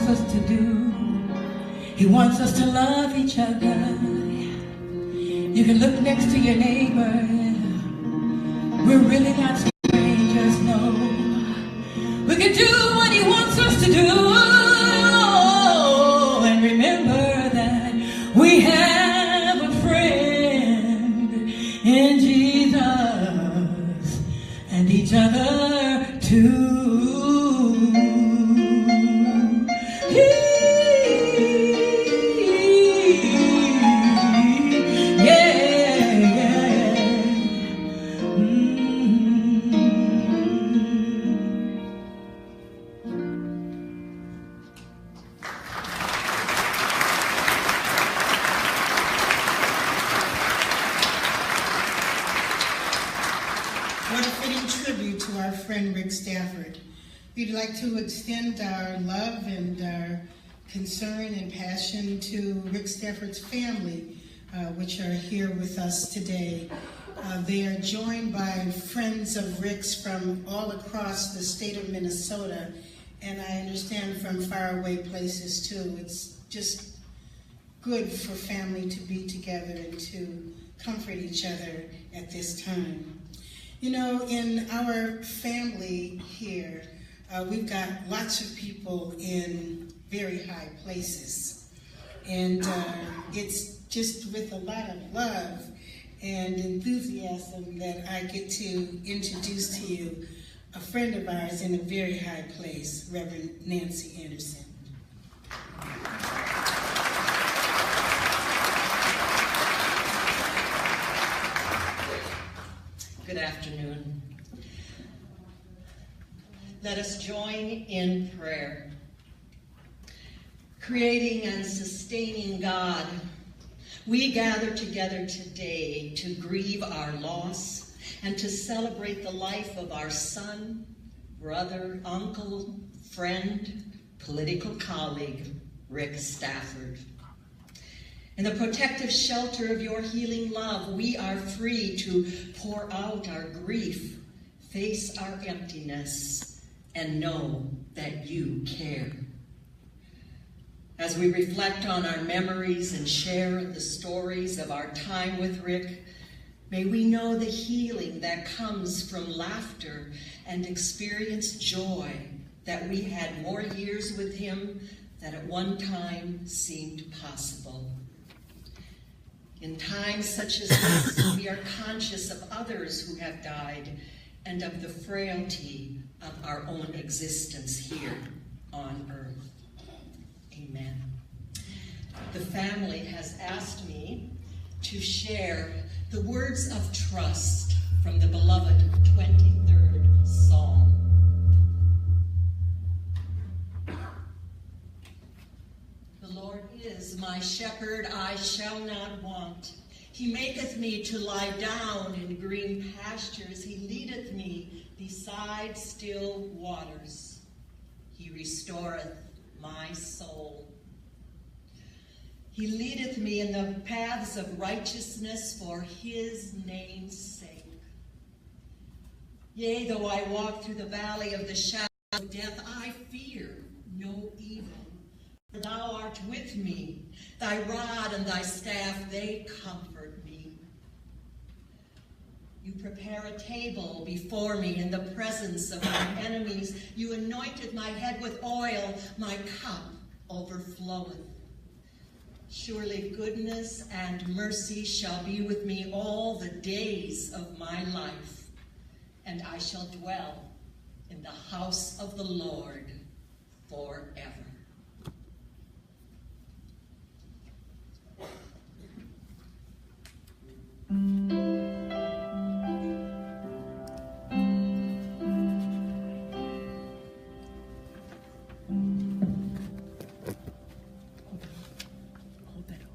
wants us to do. He wants us to love each other. You can look next to your neighbor. We're really not strangers, no. We can do what he wants us to do. And remember that we have a friend in Jesus and each other too. What a fitting tribute to our friend Rick Stafford. We'd like to extend our love and our concern and passion to Rick Stafford's family, which are here with us today. They are joined by friends of Rick's from all across the state of Minnesota, and I understand from faraway places too. It's just good for family to be together and to comfort each other at this time. You know, in our family here, we've got lots of people in very high places. And it's just with a lot of love and enthusiasm that I get to introduce to you a friend of ours in a very high place, Reverend Nancy Anderson. Good afternoon. Let us join in prayer. Creating and sustaining God, we gather together today to grieve our loss and to celebrate the life of our son, brother, uncle, friend, political colleague, Rick Stafford. In the protective shelter of your healing love, we are free to pour out our grief, face our emptiness, and know that you care. As we reflect on our memories and share the stories of our time with Rick, may we know the healing that comes from laughter and experience joy that we had more years with him than at one time seemed possible. In times such as this, we are conscious of others who have died and of the frailty of our own existence here on earth. Amen. The family has asked me to share the words of trust from the beloved 23rd Psalm. The Lord is my shepherd, I shall not want. He maketh me to lie down in green pastures. He leadeth me beside still waters. He restoreth my soul. He leadeth me in the paths of righteousness for his name's sake. Yea, though I walk through the valley of the shadow of death, I fear no evil. For thou art with me, thy rod and thy staff, they comfort me. You prepare a table before me in the presence of my enemies. You anointed my head with oil, my cup overfloweth. Surely goodness and mercy shall be with me all the days of my life, and I shall dwell in the house of the Lord forever.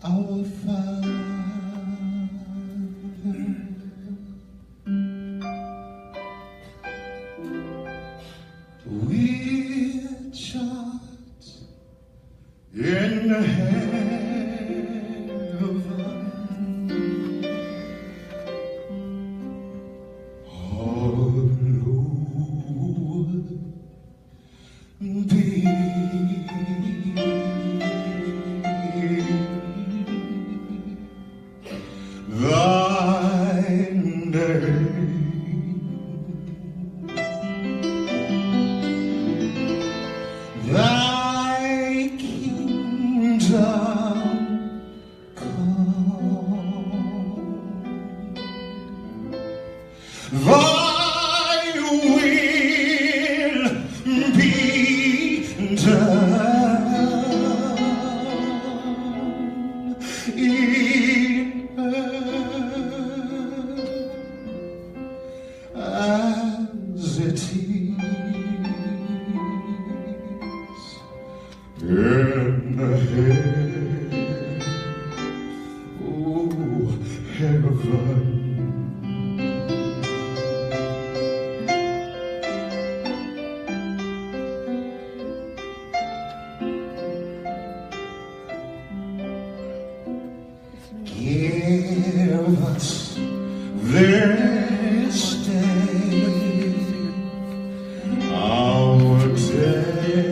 Our Father, which art in heaven, hallowed be in as it is in heaven. Oh, heaven. Give us this day our daily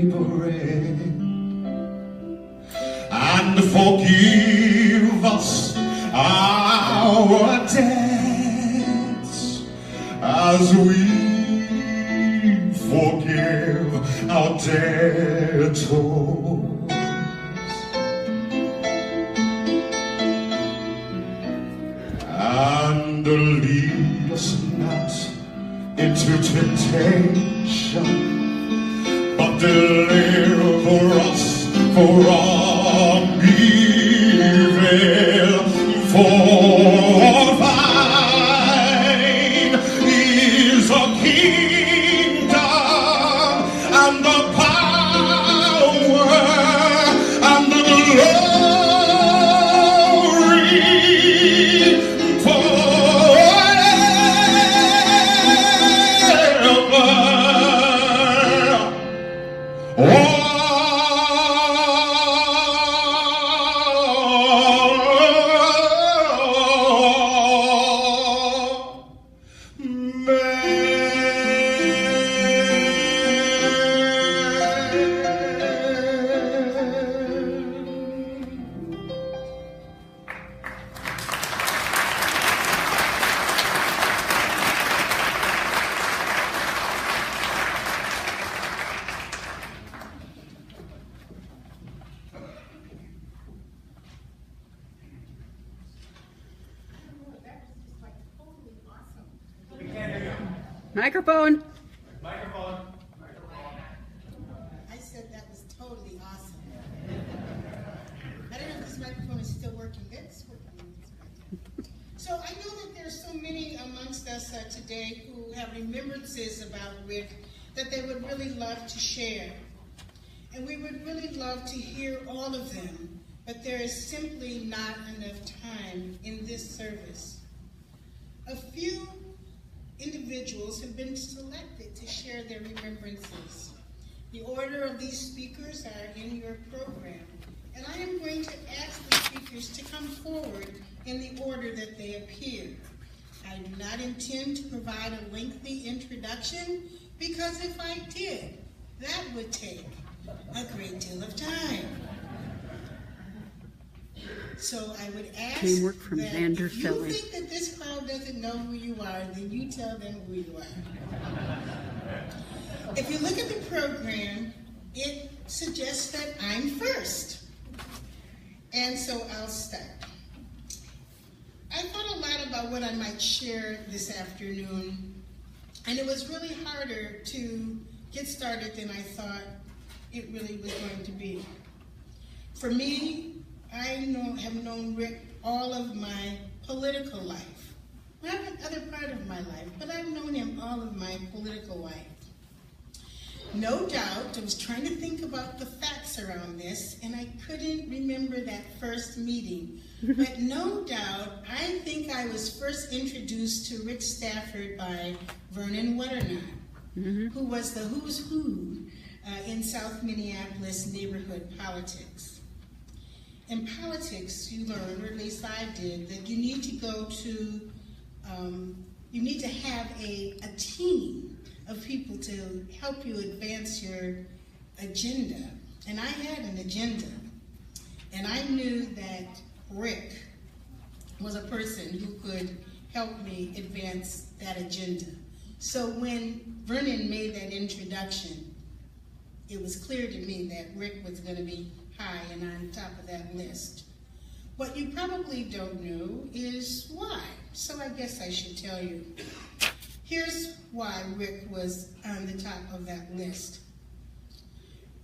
bread, and forgive us our debts as we forgive our debtors. And lead us not into temptation, but deliver us from evil. For thine is the kingdom and the power and the glory forever. Microphone. I said that was totally awesome. I don't know if this microphone is still working. It's working. So I know that there's so many amongst us today who have remembrances about Rick that they would really love to share. And we would really love to hear all of them, but there is simply not enough time in this service. A few individuals have been selected to share their remembrances. The order of these speakers are in your program, and I am going to ask the speakers to come forward in the order that they appear. I do not intend to provide a lengthy introduction, because if I did, that would take a great deal of time. So I would ask Teamwork from that Xander if you Philly. think that this crowd doesn't know who you are, then you tell them who you are. If you look at the program, it suggests that I'm first. And so I'll start. I thought a lot about what I might share this afternoon, and it was really harder to get started than I thought it really was going to be. For me, I have known Rick all of my political life. Not another part of my life, but I've known him all of my political life. No doubt, I was trying to think about the facts around this, and I couldn't remember that first meeting. But no doubt, I think I was first introduced to Rick Stafford by Vernon Wetternot, who was the who's who in South Minneapolis neighborhood politics. In politics, you learn, or at least I did, that you need to go to, you need to have a team of people to help you advance your agenda. And I had an agenda. And I knew that Rick was a person who could help me advance that agenda. So when Vernon made that introduction, it was clear to me that Rick was going to be high and on top of that list. What you probably don't know is why, so I guess I should tell you. Here's why Rick was on the top of that list.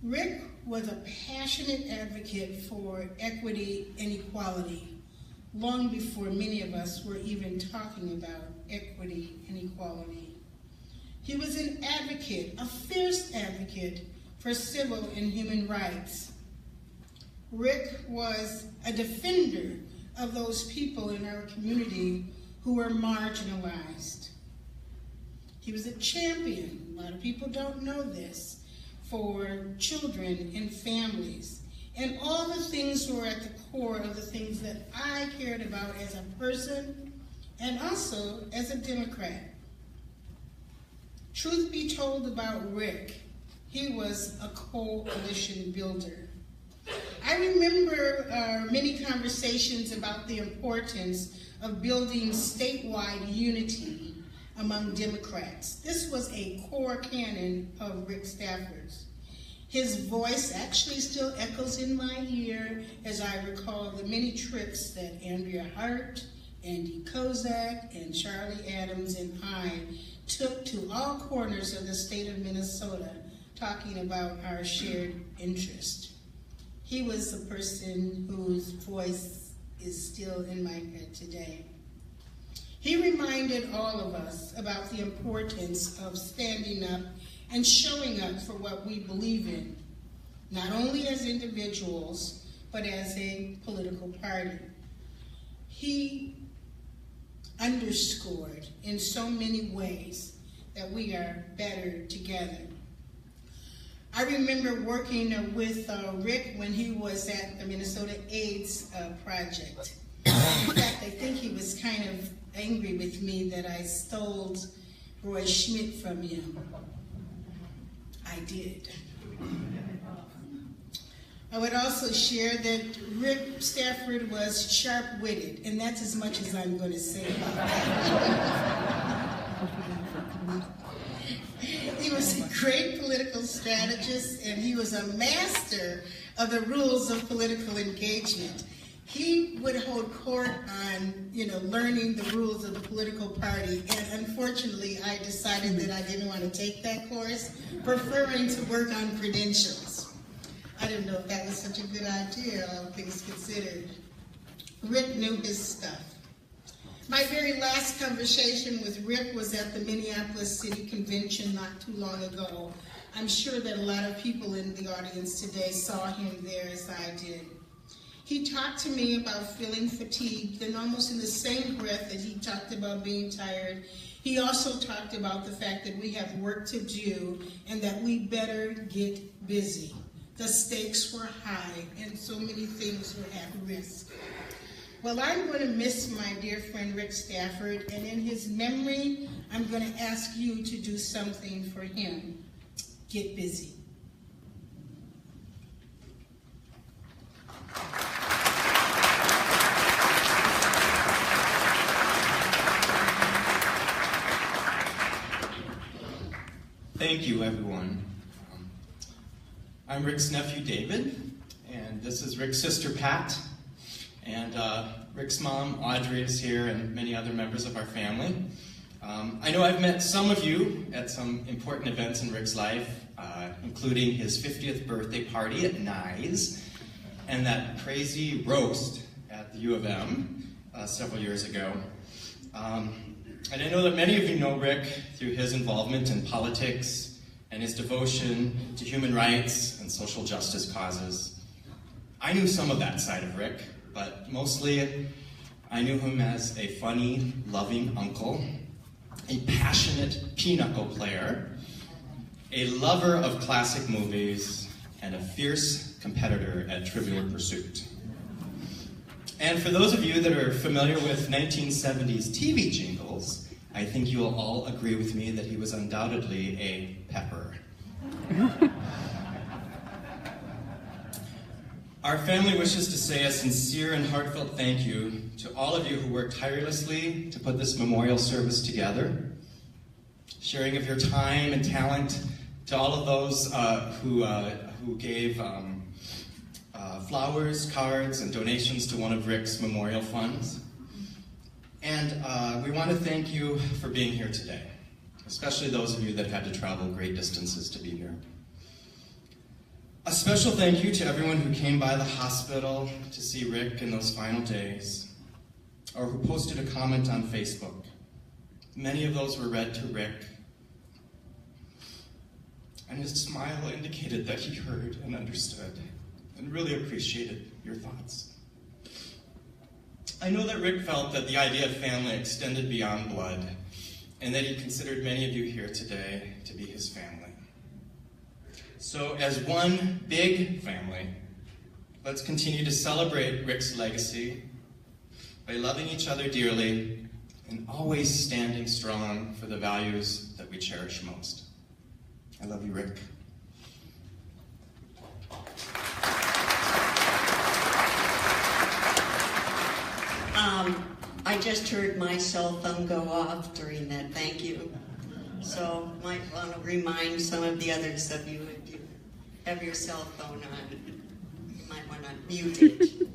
Rick was a passionate advocate for equity and equality long before many of us were even talking about equity and equality. He was an advocate, a fierce advocate for civil and human rights. Rick was a defender of those people in our community who were marginalized. He was a champion, a lot of people don't know this, for children and families, and all the things were at the core of the things that I cared about as a person and also as a Democrat. Truth be told about Rick, he was a coalition builder. I remember many conversations about the importance of building statewide unity among Democrats. This was a core canon of Rick Stafford's. His voice actually still echoes in my ear as I recall the many trips that Andrea Hart, Andy Kozak, and Charlie Adams and I took to all corners of the state of Minnesota talking about our shared interest. He was a person whose voice is still in my head today. He reminded all of us about the importance of standing up and showing up for what we believe in, not only as individuals, but as a political party. He underscored in so many ways that we are better together. I remember working with Rick when he was at the Minnesota AIDS Project. In fact, I think he was kind of angry with me that I stole Roy Schmidt from him. I did. I would also share that Rick Stafford was sharp-witted, and that's as much as I'm going to say about that. He was a great political strategist, and he was a master of the rules of political engagement. He would hold court on, learning the rules of the political party, and unfortunately, I decided that I didn't want to take that course, preferring to work on credentials. I didn't know if that was such a good idea, all things considered. Rick knew his stuff. My very last conversation with Rick was at the Minneapolis City Convention not too long ago. I'm sure that a lot of people in the audience today saw him there as I did. He talked to me about feeling fatigued, and almost in the same breath that he talked about being tired, he also talked about the fact that we have work to do and that we better get busy. The stakes were high, and so many things were at risk. Well, I'm going to miss my dear friend Rick Stafford, and in his memory, I'm going to ask you to do something for him. Get busy. Thank you, everyone. I'm Rick's nephew, David, and this is Rick's sister, Pat, and Rick's mom, Audrey, is here, and many other members of our family. I know I've met some of you at some important events in Rick's life, including his 50th birthday party at Nye's, and that crazy roast at the U of M several years ago. And I know that many of you know Rick through his involvement in politics and his devotion to human rights and social justice causes. I knew some of that side of Rick, but mostly I knew him as a funny, loving uncle, a passionate pinochle player, a lover of classic movies, and a fierce competitor at Trivial Pursuit. And for those of you that are familiar with 1970s TV jingles, I think you'll all agree with me that he was undoubtedly a pepper. Our family wishes to say a sincere and heartfelt thank you to all of you who worked tirelessly to put this memorial service together, sharing of your time and talent to all of those who gave flowers, cards, and donations to one of Rick's memorial funds. And we want to thank you for being here today. especially those of you that had to travel great distances to be here. A special thank you to everyone who came by the hospital to see Rick in those final days, or who posted a comment on Facebook. Many of those were read to Rick, and his smile indicated that he heard and understood and really appreciated your thoughts. I know that Rick felt that the idea of family extended beyond blood, and that he considered many of you here today to be his family. So as one big family, let's continue to celebrate Rick's legacy by loving each other dearly and always standing strong for the values that we cherish most. I love you, Rick. I just heard my cell phone go off during that thank you. So might want to remind some of the others of you, if you have your cell phone on, you might want to mute it.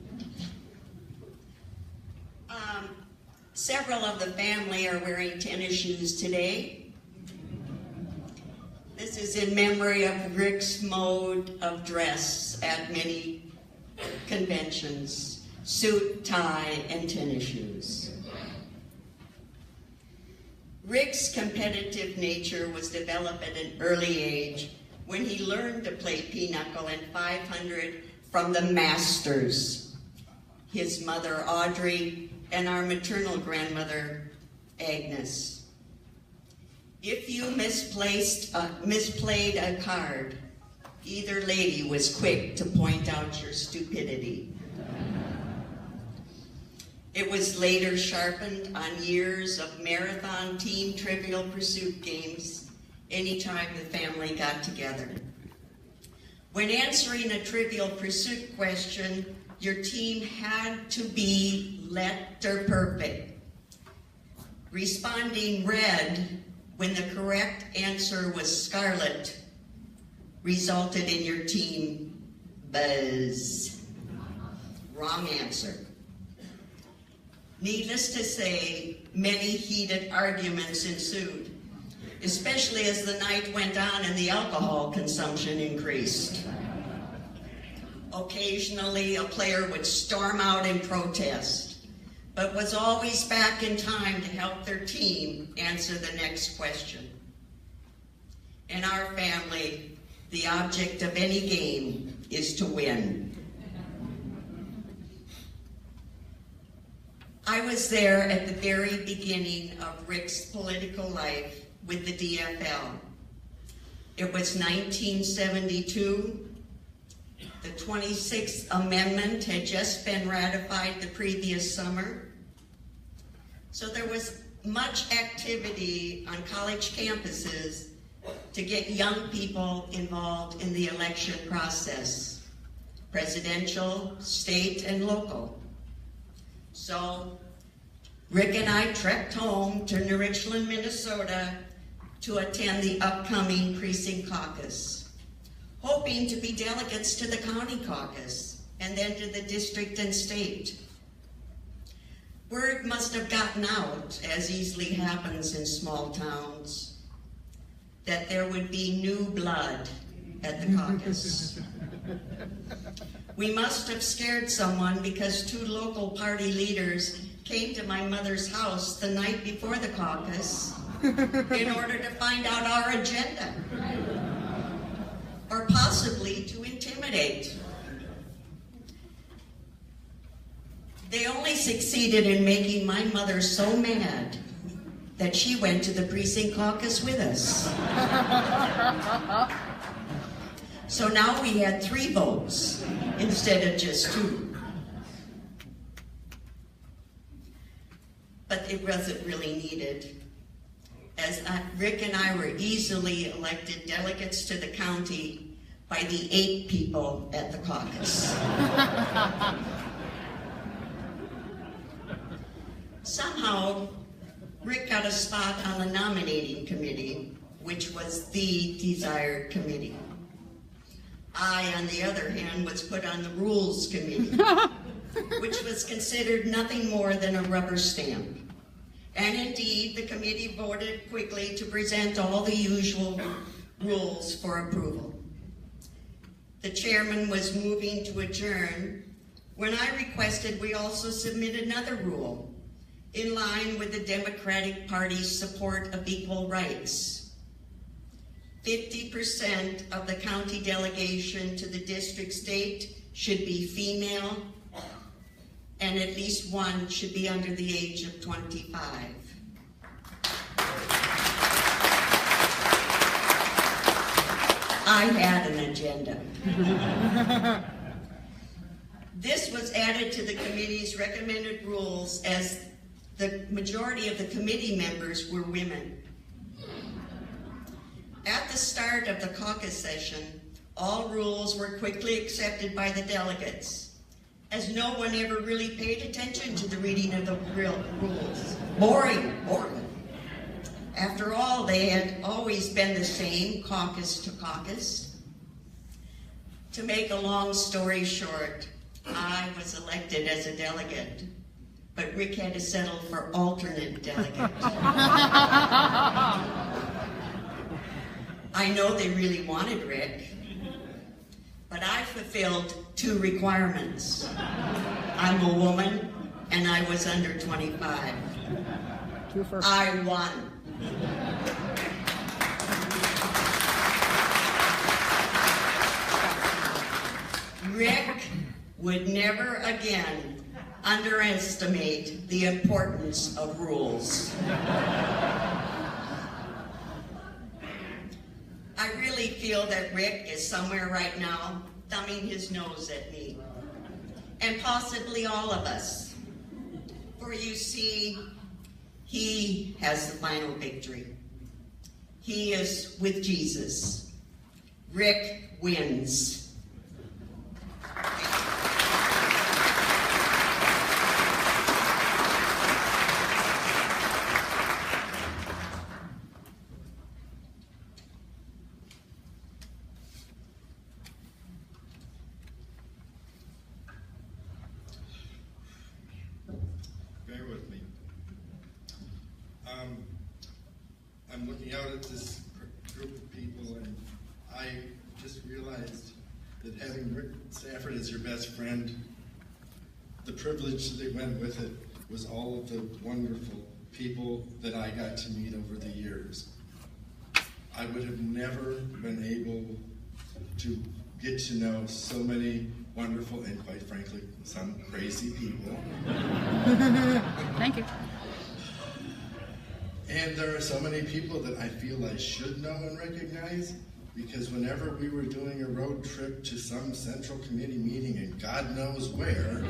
Several of the family are wearing tennis shoes today. This is in memory of Rick's mode of dress at many conventions. Suit, tie, and tennis shoes. Rick's competitive nature was developed at an early age when he learned to play pinochle and 500 from the masters, his mother Audrey and our maternal grandmother Agnes. If you misplayed a card, either lady was quick to point out your stupidity. It was later sharpened on years of marathon team Trivial Pursuit games anytime the family got together. When answering a Trivial Pursuit question, your team had to be letter perfect. Responding red when the correct answer was scarlet resulted in your team buzz. Wrong answer. Needless to say, many heated arguments ensued, especially as the night went on and the alcohol consumption increased. Occasionally, a player would storm out in protest, but was always back in time to help their team answer the next question. In our family, the object of any game is to win. I was there at the very beginning of Rick's political life with the DFL. It was 1972. The 26th Amendment had just been ratified the previous summer. So there was much activity on college campuses to get young people involved in the election process, presidential, state, and local. So Rick and I trekked home to New Richland, Minnesota to attend the upcoming precinct caucus, hoping to be delegates to the county caucus and then to the district and state. Word must have gotten out, as easily happens in small towns, that there would be new blood at the caucus. We must have scared someone because two local party leaders came to my mother's house the night before the caucus in order to find out our agenda, or possibly to intimidate. They only succeeded in making my mother so mad that she went to the precinct caucus with us. So now we had 3 votes instead of just 2. But it wasn't really needed, as Rick and I were easily elected delegates to the county by the 8 people at the caucus. Somehow, Rick got a spot on the nominating committee, which was the desired committee. I, on the other hand, was put on the rules committee, which was considered nothing more than a rubber stamp. And indeed, the committee voted quickly to present all the usual rules for approval. The chairman was moving to adjourn when I requested we also submit another rule in line with the Democratic Party's support of equal rights. 50% of the county delegation to the district state should be female, and at least one should be under the age of 25. I had an agenda. This was added to the committee's recommended rules as the majority of the committee members were women. At the start of the caucus session, all rules were quickly accepted by the delegates, as no one ever really paid attention to the reading of the rules. Boring. After all, they had always been the same, caucus to caucus. To make a long story short, I was elected as a delegate, but Rick had to settle for alternate delegate. I know they really wanted Rick, but I fulfilled 2 requirements. I'm a woman, and I was under 25. I won. Rick would never again underestimate the importance of rules. I really feel that Rick is somewhere right now thumbing his nose at me, and possibly all of us. For you see, he has the final victory. He is with Jesus. Rick wins. Bear with me. I'm looking out at this group of people, and I just realized that having Rick Stafford as your best friend, the privilege that went with it was all of the wonderful people that I got to meet over the years. I would have never been able to get to know so many wonderful and, quite frankly, some crazy people. Thank you. And there are so many people that I feel I should know and recognize, because whenever we were doing a road trip to some central committee meeting, and God knows where,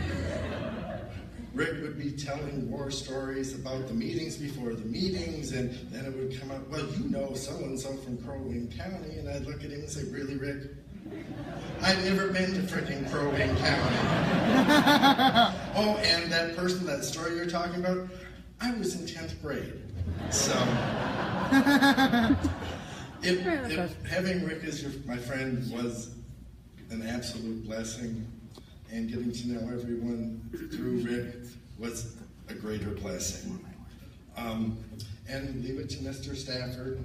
Rick would be telling war stories about the meetings before the meetings, and then it would come up, well, you know so-and-so from Crow Wing County, and I'd look at him and say, really, Rick? I've never been to frickin' Crow Wing County. Oh, and that person, that story you're talking about, I was in 10th grade. So, having Rick as my friend was an absolute blessing, and getting to know everyone through Rick was a greater blessing. And leave it to Mr. Stafford.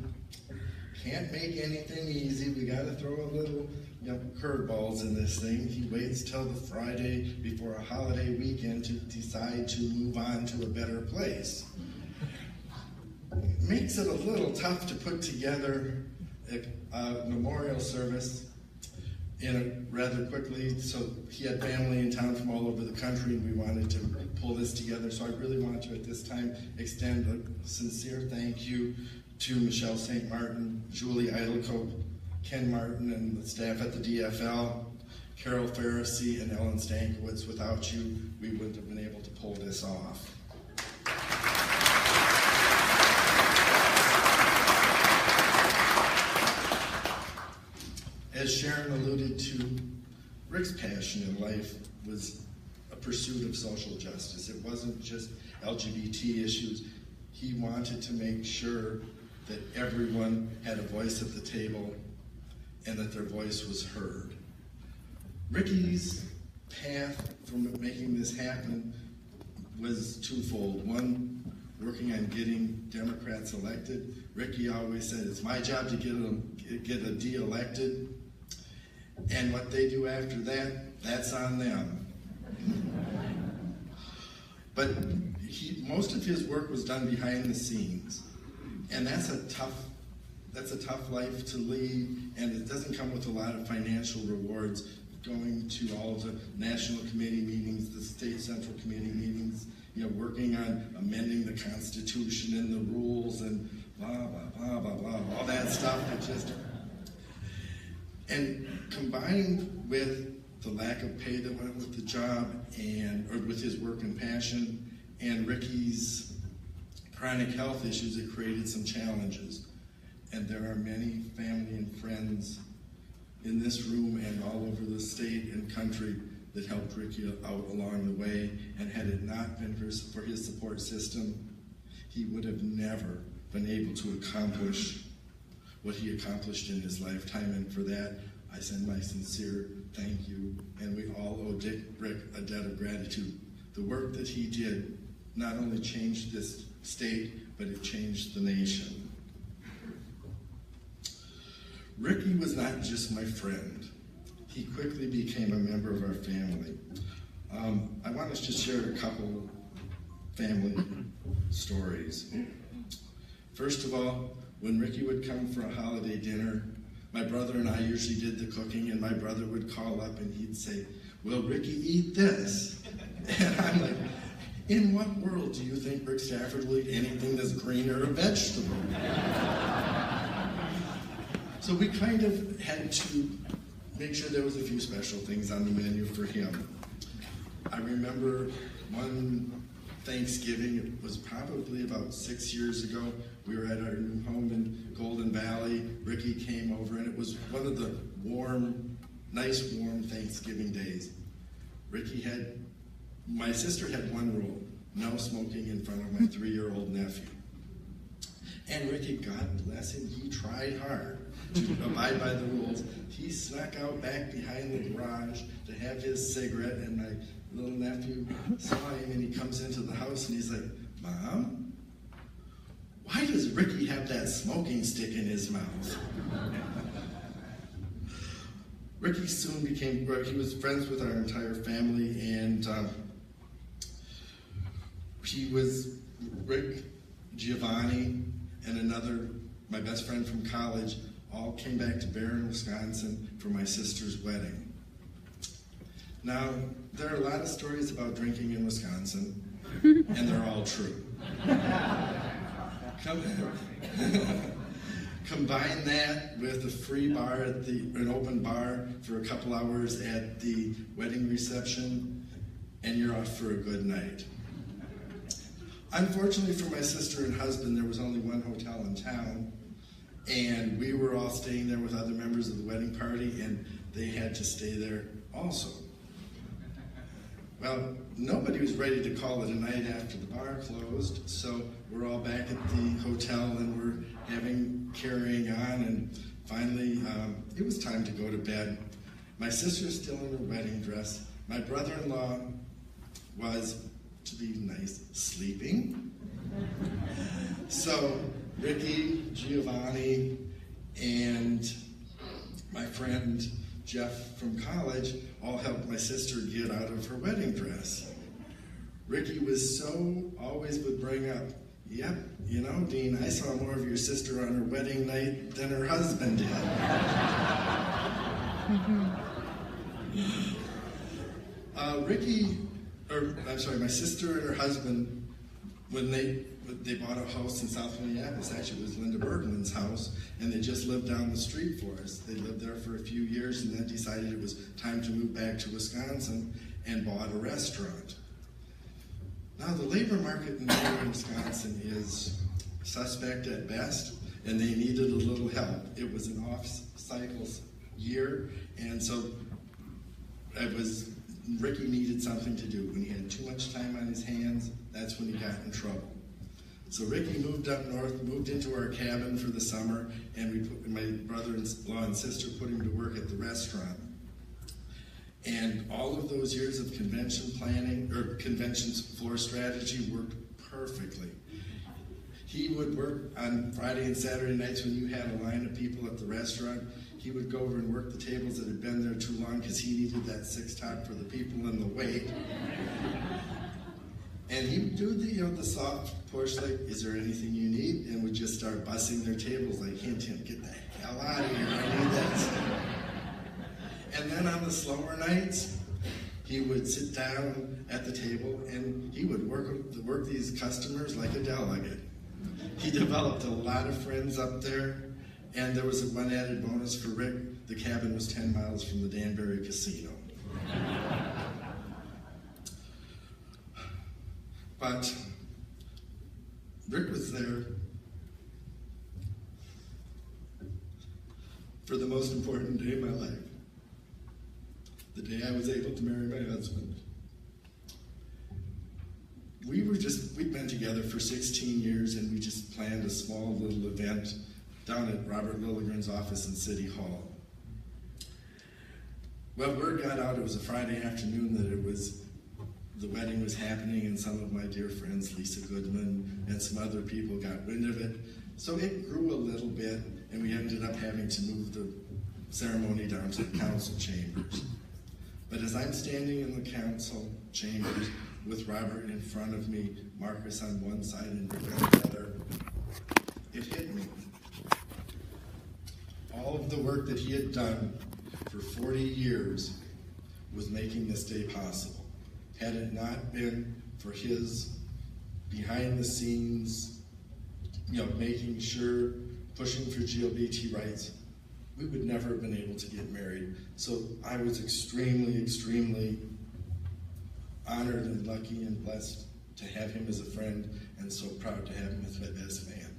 Can't make anything easy. We got to throw a little, curveballs in this thing. He waits till the Friday before a holiday weekend to decide to move on to a better place. Makes it a little tough to put together a memorial service rather quickly. So he had family in town from all over the country, and we wanted to pull this together. So I really want to, at this time, extend a sincere thank you to Michelle St. Martin, Julie Idlecote, Ken Martin, and the staff at the DFL, Carol Pharisee, and Ellen Stankiewicz. Without you, we wouldn't have been able to pull this off. As Sharon alluded to, Rick's passion in life was a pursuit of social justice. It wasn't just LGBT issues. He wanted to make sure that everyone had a voice at the table and that their voice was heard. Ricky's path for making this happen was twofold. One working on getting Democrats elected. Ricky always said, it's my job to get a de-elected, and what they do after that, that's on them. But most of his work was done behind the scenes, and that's a tough life to lead, and it doesn't come with a lot of financial rewards, going to all the national committee meetings, the state central committee meetings, working on amending the Constitution and the rules and blah, blah, blah, blah, blah, all that stuff. And combined with the lack of pay that went with the job or with his work and passion, and Ricky's chronic health issues, it created some challenges. And there are many family and friends in this room and all over the state and country that helped Ricky out along the way, and had it not been for his support system, he would have never been able to accomplish what he accomplished in his lifetime. And for that, I send my sincere thank you, and we all owe Rick a debt of gratitude. The work that he did not only changed this state, but it changed the nation. Ricky was not just my friend. He quickly became a member of our family. I want us to share a couple family stories. First of all, when Ricky would come for a holiday dinner, my brother and I usually did the cooking, and my brother would call up and he'd say, "Will Ricky eat this?" And I'm like, in what world do you think Rick Stafford will eat anything that's green or a vegetable? So we kind of had to make sure there was a few special things on the menu for him. I remember one Thanksgiving, it was probably about 6 years ago. We were at our new home in Golden Valley. Ricky came over, and it was one of the nice warm Thanksgiving days. My sister had one rule: no smoking in front of my 3-year-old nephew. And Ricky, God bless him, he tried hard to abide by the rules. He snuck out back behind the garage to have his cigarette, and my little nephew saw him, and he comes into the house and he's like, "Mom, why does Ricky have that smoking stick in his mouth?" Ricky he was friends with our entire family, and Rick, Giovanni, and my best friend from college, all came back to Barron, Wisconsin for my sister's wedding. Now, there are a lot of stories about drinking in Wisconsin, and they're all true. Combine that with a free bar an open bar for a couple hours at the wedding reception, and you're off for a good night. Unfortunately for my sister and husband, there was only one hotel in town, and we were all staying there with other members of the wedding party, and they had to stay there also. Well, nobody was ready to call it a night after the bar closed, so we're all back at the hotel, and we're carrying on, and finally it was time to go to bed. My sister's still in her wedding dress. My brother-in-law was, to be nice, sleeping. So Ricky, Giovanni, and my friend Jeff from college all helped my sister get out of her wedding dress. Ricky always would bring up, "Yep, Dean, I saw more of your sister on her wedding night than her husband did." My sister and her husband, when they bought a house in South Minneapolis, actually it was Linda Bergman's house, and they just lived down the street for us. They lived there for a few years and then decided it was time to move back to Wisconsin and bought a restaurant. Now, the labor market in northern Wisconsin is suspect at best, and they needed a little help. It was an off-cycle year, and so Ricky needed something to do. When he had too much time on his hands, that's when he got in trouble. So Ricky moved up north, moved into our cabin for the summer, and my brother-in-law and sister put him to work at the restaurant. And all of those years of convention planning, or convention floor strategy, worked perfectly. He would work on Friday and Saturday nights when you had a line of people at the restaurant. He would go over and work the tables that had been there too long because he needed that 6-top for the people in the wait. And he would do the soft push, like, is there anything you need? And would just start bussing their tables like, hint, get the hell out of here, I need that. And then on the slower nights, he would sit down at the table and he would work these customers like a delegate. He developed a lot of friends up there, and there was one added bonus for Rick. The cabin was 10 miles from the Danbury Casino. But Rick was there for the most important day of my life, the day I was able to marry my husband. We'd been together for 16 years, and we just planned a small little event down at Robert Lilligren's office in City Hall. Well, word got out, it was a Friday afternoon, that the wedding was happening, and some of my dear friends, Lisa Goodman, and some other people got wind of it. So it grew a little bit, and we ended up having to move the ceremony down to the council chambers. But as I'm standing in the council chambers with Robert in front of me, Marcus on one side and Rick on the other, it hit me. All of the work that he had done for 40 years was making this day possible. Had it not been for his behind the scenes, making sure, pushing for LGBT rights, we would never have been able to get married. So I was extremely, extremely honored and lucky and blessed to have him as a friend, and so proud to have him as my best man.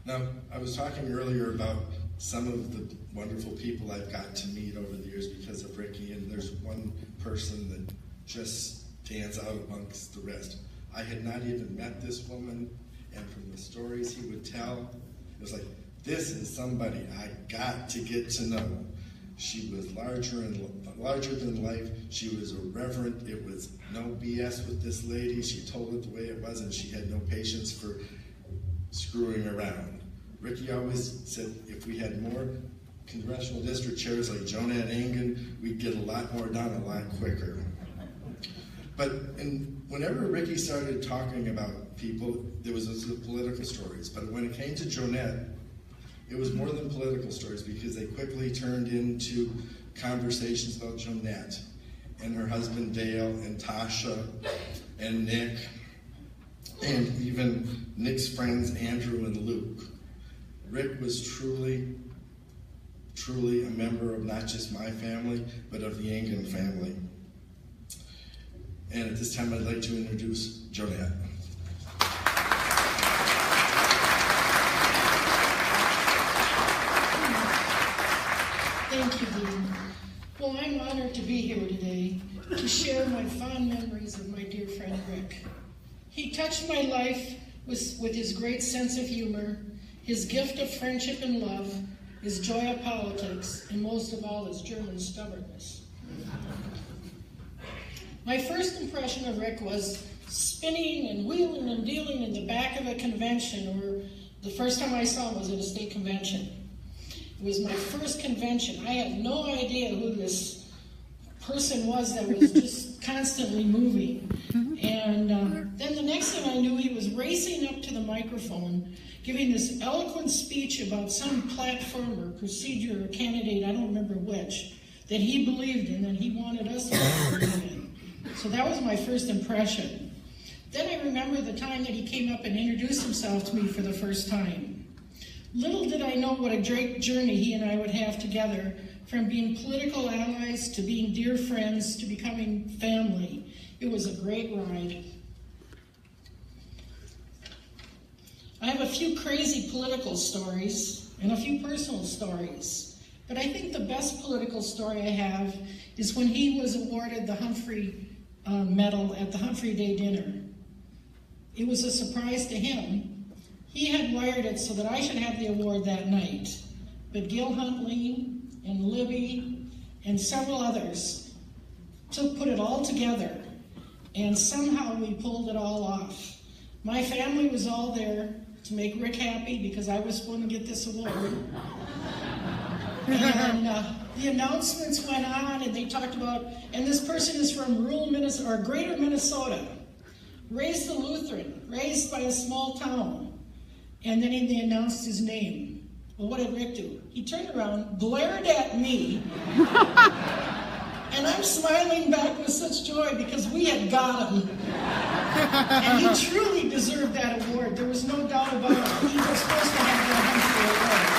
Now, I was talking earlier about some of the wonderful people I've gotten to meet over the years because of Ricky, and there's one person that just stands out amongst the rest. I had not even met this woman, and from the stories he would tell, it was like, this is somebody I got to get to know. She was larger than life. She was irreverent. It was no BS with this lady. She told it the way it was, and she had no patience for screwing around. Ricky always said if we had more congressional district chairs like Jonette Engen, we'd get a lot more done a lot quicker. But whenever Ricky started talking about people, there was those political stories. But when it came to Jonette, it was more than political stories because they quickly turned into conversations about Jonette and her husband Dale and Tasha and Nick and even Nick's friends Andrew and Luke. Rick was truly, truly a member of not just my family, but of the Engen family. And at this time, I'd like to introduce Jonette. Thank you, Dean. Well, I'm honored to be here today to share my fond memories of my dear friend Rick. He touched my life with his great sense of humor, his gift of friendship and love, his joy of politics, and most of all, his German stubbornness. My first impression of Rick was spinning and wheeling and dealing in the back of a convention, or the first time I saw him was at a state convention. It was my first convention. I had no idea who this person was that was just constantly moving. And then the next thing I knew, he was racing up to the microphone, giving this eloquent speech about some platform or procedure or candidate, I don't remember which, that he believed in, that he wanted us to believe in. So that was my first impression. Then I remember the time that he came up and introduced himself to me for the first time. Little did I know what a great journey he and I would have together, from being political allies to being dear friends to becoming family. It was a great ride. I have a few crazy political stories and a few personal stories, but I think the best political story I have is when he was awarded the Humphrey Medal at the Humphrey Day dinner. It was a surprise to him. He had wired it so that I should have the award that night, but Gil Huntley and Libby and several others put it all together, And somehow we pulled it all off. My family was all there to make Rick happy because I was going to get this award. And the announcements went on, and they talked about, and this person is from rural Minnesota, or greater Minnesota, raised a Lutheran, raised by a small town. And then they announced his name. Well, what did Rick do? He turned around, glared at me, and I'm smiling back with such joy because we had got him. And he truly deserved that award. There was no doubt about it. He was supposed to have that Humphrey Award.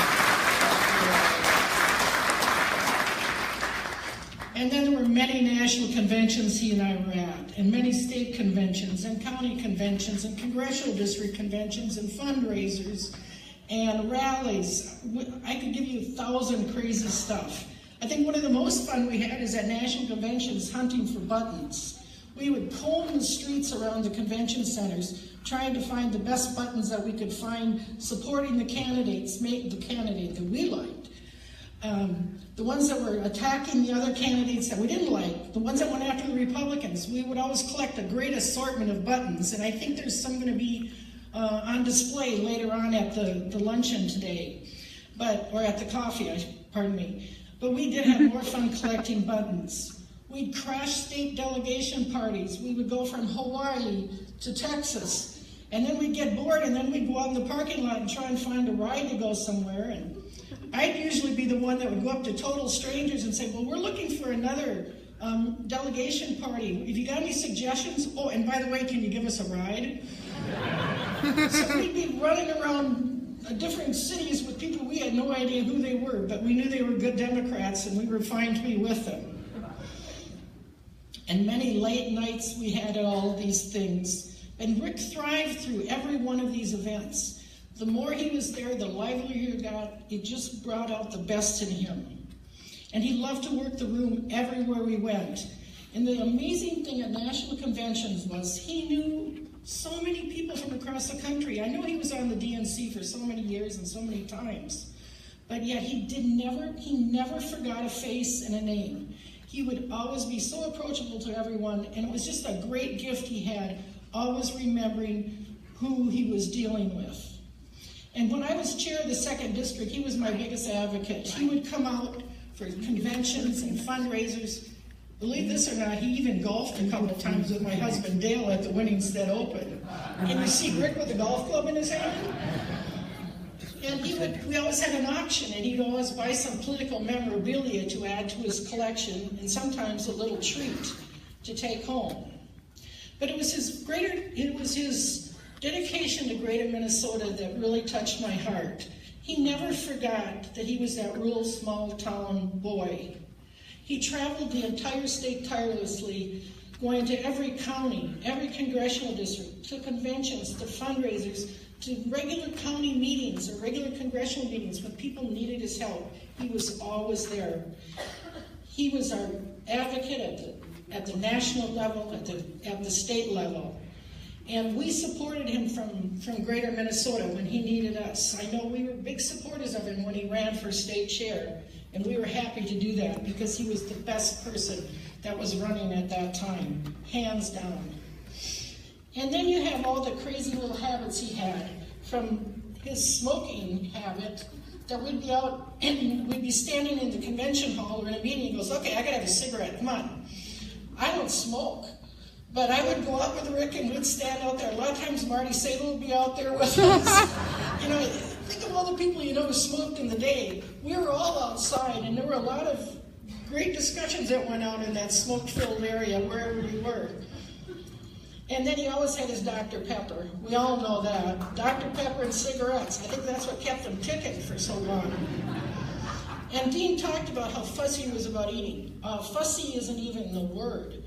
And then there were many national conventions he and I were at, and many state conventions, and county conventions, and congressional district conventions, and fundraisers, and rallies. I could give you 1,000 crazy stuff. I think one of the most fun we had is at national conventions hunting for buttons. We would comb the streets around the convention centers, trying to find the best buttons that we could find, supporting the candidates, the candidate that we liked. The ones that were attacking the other candidates that we didn't like, the ones that went after the Republicans. We would always collect a great assortment of buttons, and I think there's some going to be on display later on at the luncheon today, or at the coffee, pardon me. But we did have more fun collecting buttons. We'd crash state delegation parties. We would go from Hawaii to Texas, and then we'd get bored, and then we'd go out in the parking lot and try and find a ride to go somewhere. And I'd usually be the one that would go up to total strangers and say, well, we're looking for another delegation party. If you got any suggestions? Oh, and by the way, can you give us a ride? So we'd be running around different cities with people we had no idea who they were, but we knew they were good Democrats, and we were fine to be with them. And many late nights we had at all of these things. And Rick thrived through every one of these events. The more he was there, the livelier he got. It just brought out the best in him. And he loved to work the room everywhere we went. And the amazing thing at national conventions was he knew so many people from across the country. I know he was on the DNC for so many years and so many times, but yet he never forgot a face and a name. He would always be so approachable to everyone, and it was just a great gift he had, always remembering who he was dealing with. And when I was chair of the 2nd District, he was my biggest advocate. He would come out for conventions and fundraisers. Believe this or not, he even golfed a couple of times with my husband Dale at the Winningstead Open. Can you see Rick with a golf club in his hand? And we always had an auction, and he'd always buy some political memorabilia to add to his collection, and sometimes a little treat to take home. But it was his dedication to greater Minnesota that really touched my heart. He never forgot that he was that rural small town boy. He traveled the entire state tirelessly, going to every county, every congressional district, to conventions, to fundraisers, to regular county meetings or regular congressional meetings when people needed his help. He was always there. He was our advocate at the national level, at the state level. And we supported him from greater Minnesota when he needed us. I know we were big supporters of him when he ran for state chair, and we were happy to do that because he was the best person that was running at that time, hands down. And then you have all the crazy little habits he had, from his smoking habit, that we'd be out and we'd be standing in the convention hall or in a meeting, he goes, okay, I gotta have a cigarette, come on. I don't smoke, but I would go out with Rick and we'd stand out there. A lot of times Marty Sable would be out there with us. You know, think of all the people you know who smoked in the day. We were all outside, and there were a lot of great discussions that went on in that smoke-filled area wherever we were. And then he always had his Dr. Pepper. We all know that. Dr. Pepper and cigarettes. I think that's what kept him ticking for so long. And Dean talked about how fussy he was about eating. Fussy isn't even the word.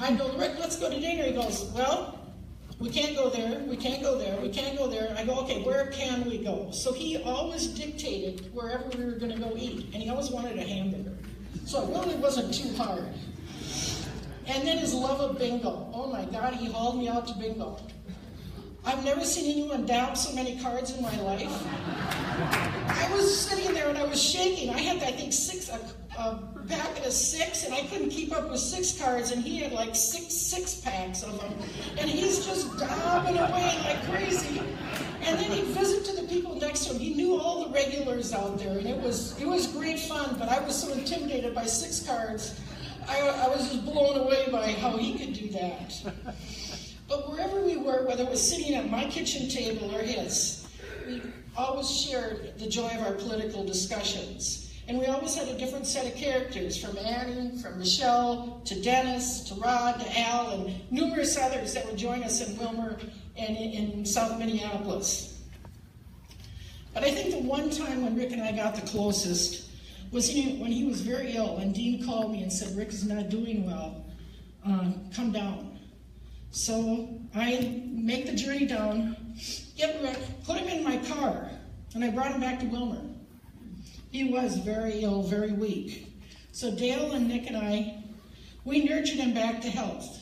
I go, Rick, let's go to dinner. He goes, well, we can't go there, we can't go there, we can't go there. I go, okay, where can we go? So he always dictated wherever we were going to go eat, and he always wanted a hamburger. So it really wasn't too hard. And then his love of bingo. Oh my God, he hauled me out to bingo. I've never seen anyone down so many cards in my life. I was sitting there and I was shaking. I had, I think, a packet of 6, and I couldn't keep up with 6 cards, and he had like six packs of them. And he's just daubing away like crazy. And then he'd visit to the people next to him. He knew all the regulars out there, and it was great fun, but I was so intimidated by 6 cards. I was just blown away by how he could do that. But wherever we were, whether it was sitting at my kitchen table or his, we always shared the joy of our political discussions. And we always had a different set of characters, from Annie, from Michelle, to Dennis, to Rod, to Al, and numerous others that would join us in Wilmer and in South Minneapolis. But I think the one time when Rick and I got the closest was when he was very ill, and Dean called me and said, "Rick is not doing well, come down." So I make the journey down, get Rick, put him in my car, and I brought him back to Wilmer. He was very ill, very weak. So Dale and Nick and I, we nurtured him back to health.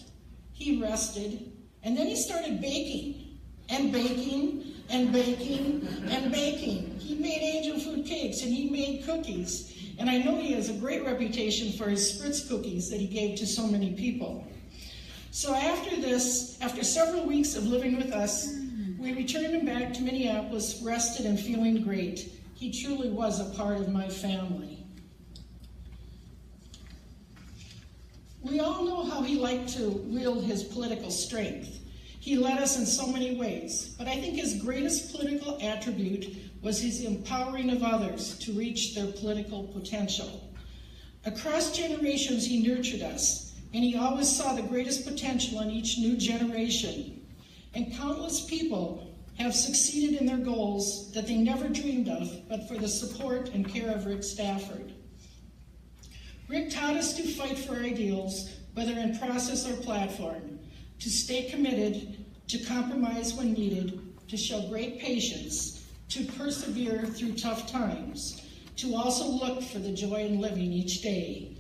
He rested, and then he started baking, and baking, and baking, and baking. He made angel food cakes, and he made cookies. And I know he has a great reputation for his spritz cookies that he gave to so many people. So after this, after several weeks of living with us, we returned him back to Minneapolis, rested and feeling great. He truly was a part of my family. We all know how he liked to wield his political strength. He led us in so many ways, but I think his greatest political attribute was his empowering of others to reach their political potential. Across generations, he nurtured us, and he always saw the greatest potential in each new generation. And countless people have succeeded in their goals that they never dreamed of, but for the support and care of Rick Stafford. Rick taught us to fight for our ideals, whether in process or platform, to stay committed, to compromise when needed, to show great patience, to persevere through tough times, to also look for the joy in living each day.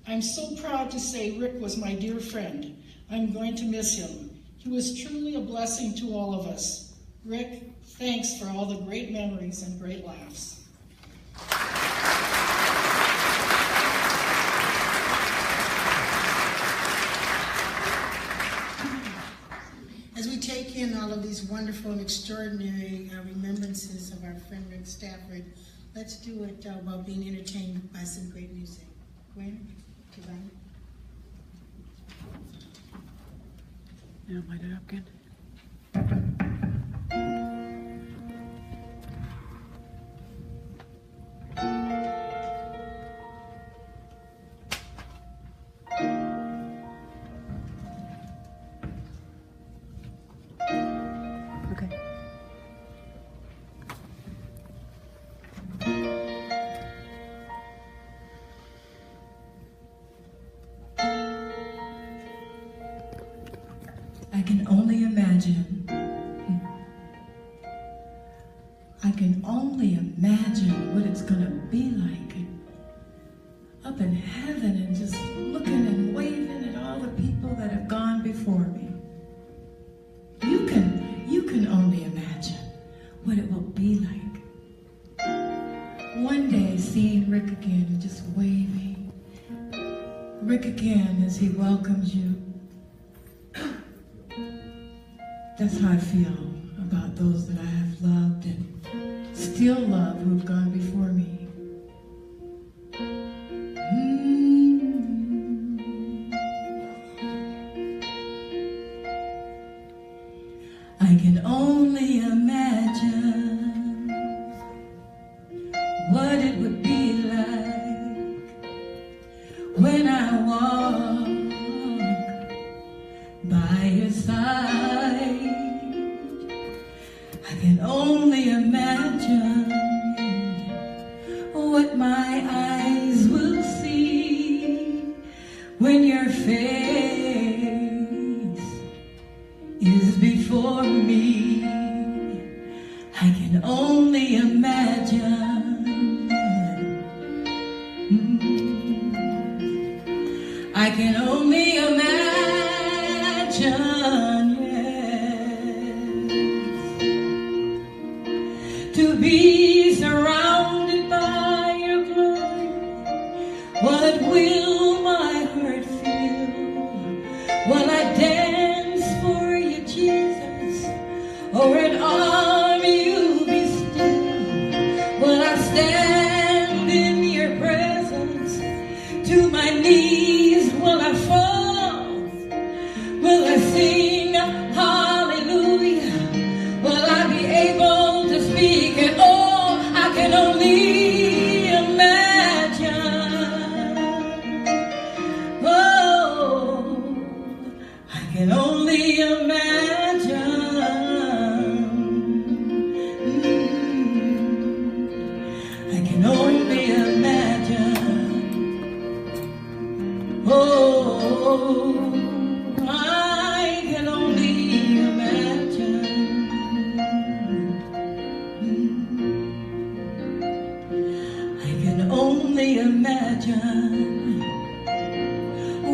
I'm so proud to say Rick was my dear friend. I'm going to miss him. He was truly a blessing to all of us. Rick, thanks for all the great memories and great laughs. As we take in all of these wonderful and extraordinary remembrances of our friend Rick Stafford, let's do it while being entertained by some great music. Gwen, Giovanni. Ja, light it up again. Okay. I can only imagine. I can only imagine what it's going to be like up in heaven and just looking and waving at all the people that have gone before me. You can only imagine what it will be like. One day seeing Rick again and just waving. Rick again as he welcomes you. That's how I feel about those that I have loved and still love who've gone before me. I can only imagine what it would be like when I walk by your side. I can only imagine what my eyes will see when your face is before me. I can only imagine. I can only imagine, yeah. What will my heart feel? Will I dance for you, Jesus? Or in arm you be still? Will I stand in your presence? To my knees will I fall? Will I sing hallelujah? Will I be able to speak at all? I can only imagine. Oh, I can only imagine. I can only imagine. Oh, I can only imagine. I can only imagine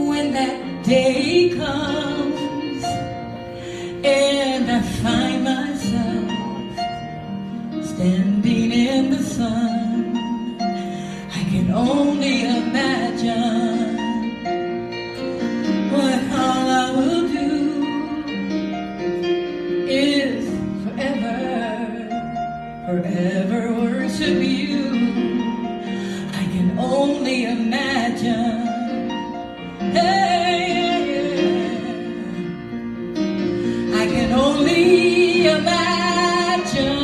when that day comes and I find myself standing in the sun. I can only imagine what all I will do is forever worship you. I can only imagine. I can only imagine,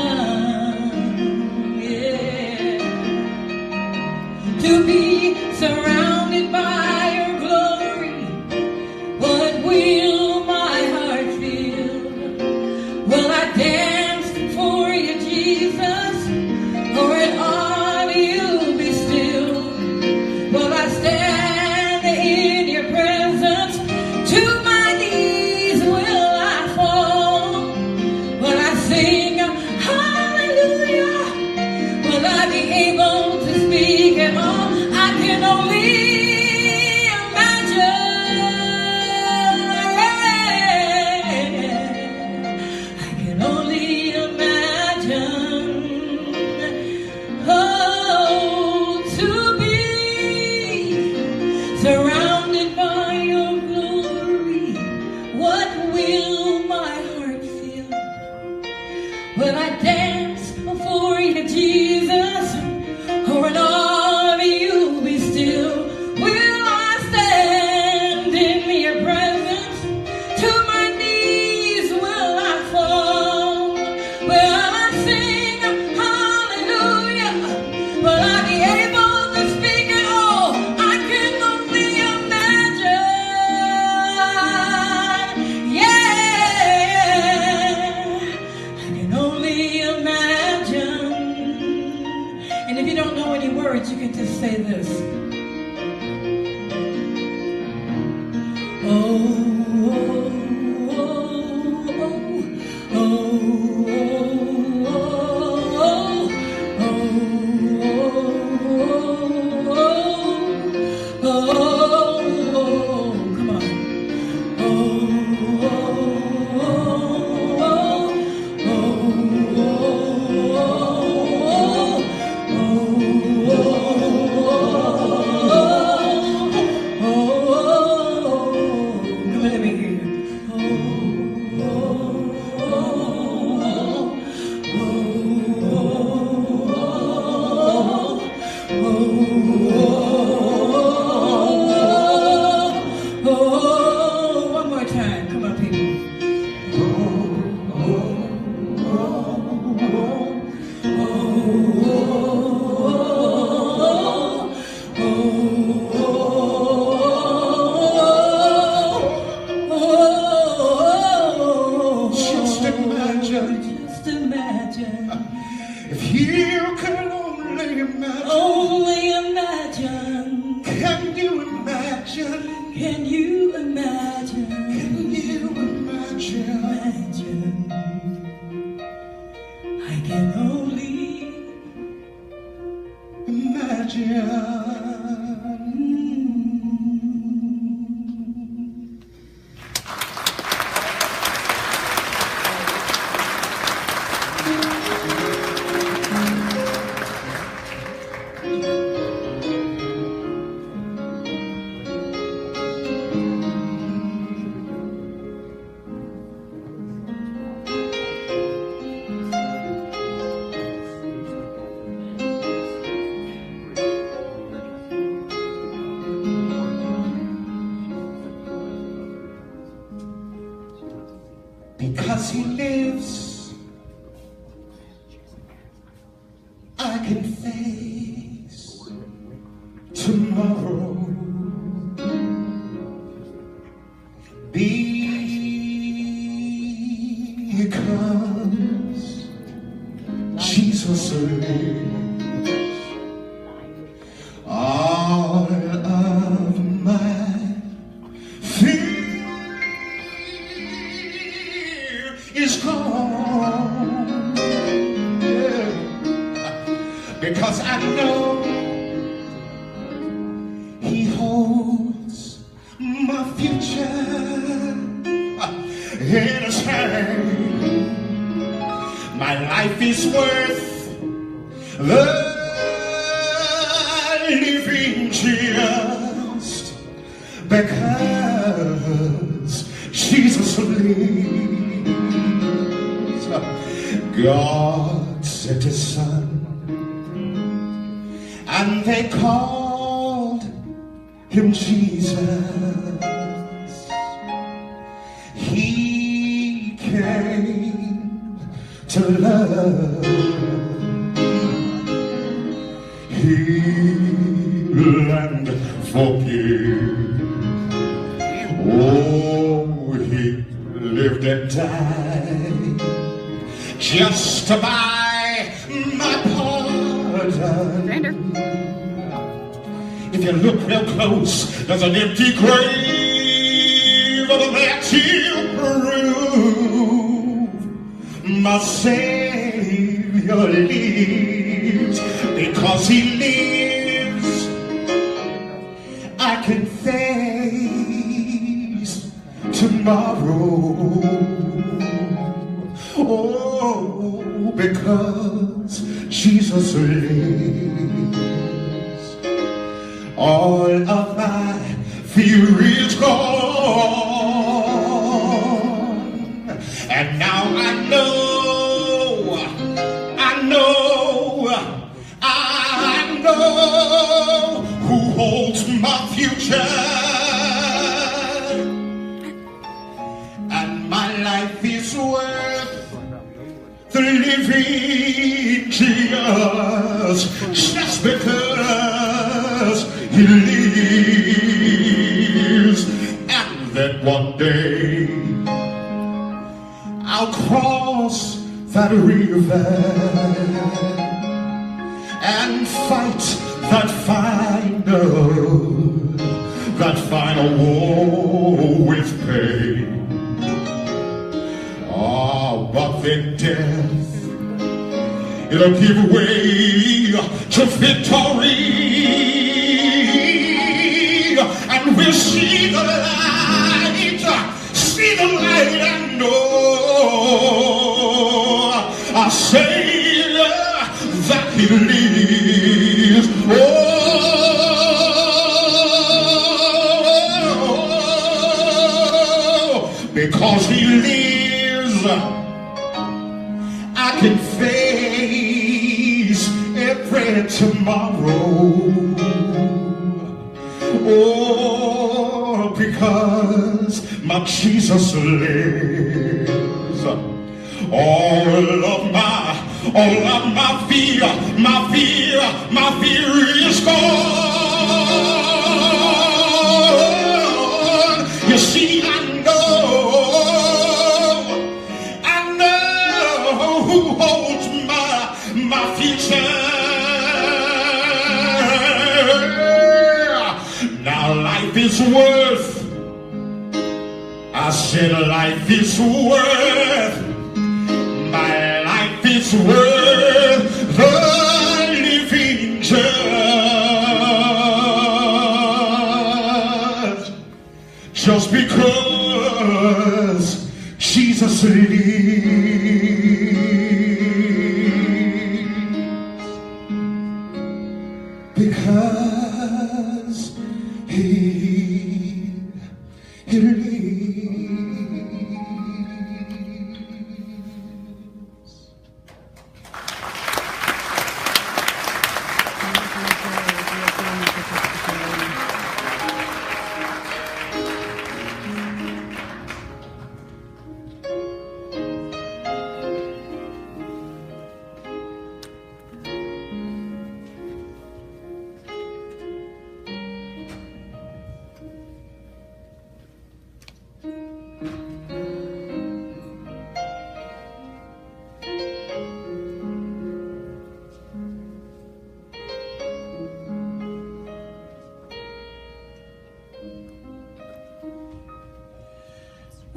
yeah, to be surrounded by your glory. What will my heart feel? Will I dance for you, Jesus? Or in all you be still? Will I stand in your presence? To my knees will I fall? Will I sing hallelujah? Will I be able to speak at all? I can only imagine. I can only imagine. Oh, to be surrounded by your glory. What will my heart feel? Will I dance for you, Jesus? Or in all of you be still? Will I stand in your presence? To my knees will I fall? Will I sing hallelujah? Will I be able to speak at all? I can only imagine. Yeah, I can only imagine. And if you don't know any words, you can just say this. Come on. Come because he lives, I can face tomorrow. Because Jesus lives, all of my fear is gone. Yeah. Because I know he holds my future in his hand. My life is worth the living just because Jesus lives. God sent his son, and they called him Jesus. He came to love, heal and forgive. Oh, he lived and died just to buy my pardon. If you look real close, there's an empty grave there to prove my Savior lives. Because he lives, I can face tomorrow. Oh, because Jesus lives, all of my fear is gone. And now I know who holds my future. And my life is worth the living just because he lives. And then one day I'll cross that river and fight that final war with pain. Oh, but then death, it'll give way to victory, and we'll see the light, and know our Savior that he lives. Oh, because he lives, I can face every tomorrow. Oh, because my Jesus lives, all of my fear is gone. You see, I know who holds my future. Now life is worth, I said life is worth, my life is worth the living just because Jesus lives. Because he lives.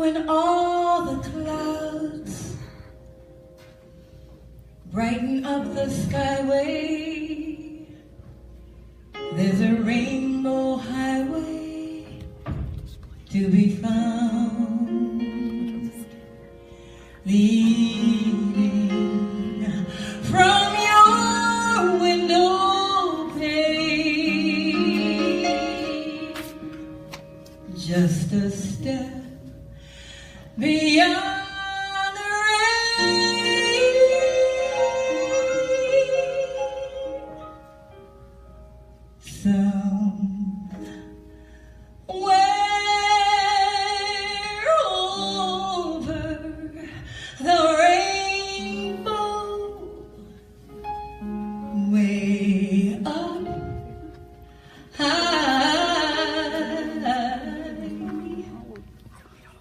when all the clouds brighten up the skyway, there's a rainbow highway to be found, leading from your window pane, just a step beyond the rain. Somewhere over the rainbow, way up high,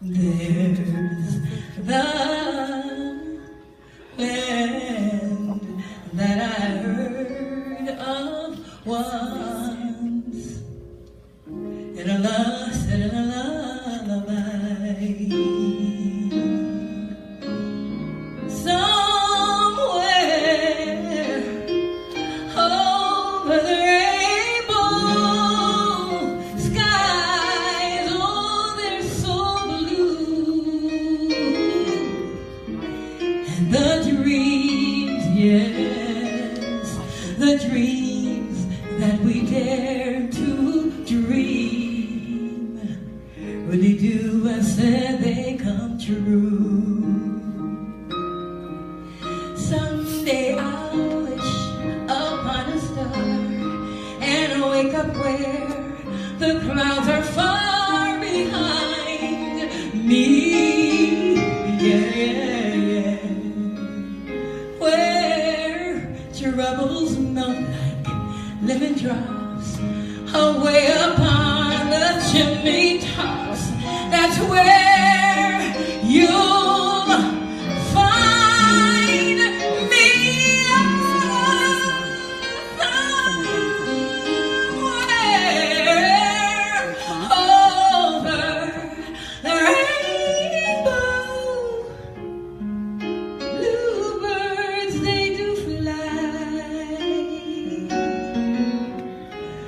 there's the land that I heard of once in a lullaby. Somewhere over the rainbow skies, oh, they're so blue, and the dreams, yes, the dreams that we dare to dream really do, I said, they come true. Someday I'll wish upon a star and wake up where the clouds are far behind me. Yeah, yeah, yeah. Where troubles melt like lemon drops away upon the chimney tops. That's where you'll find me. Somewhere over the rainbow, bluebirds, they do fly,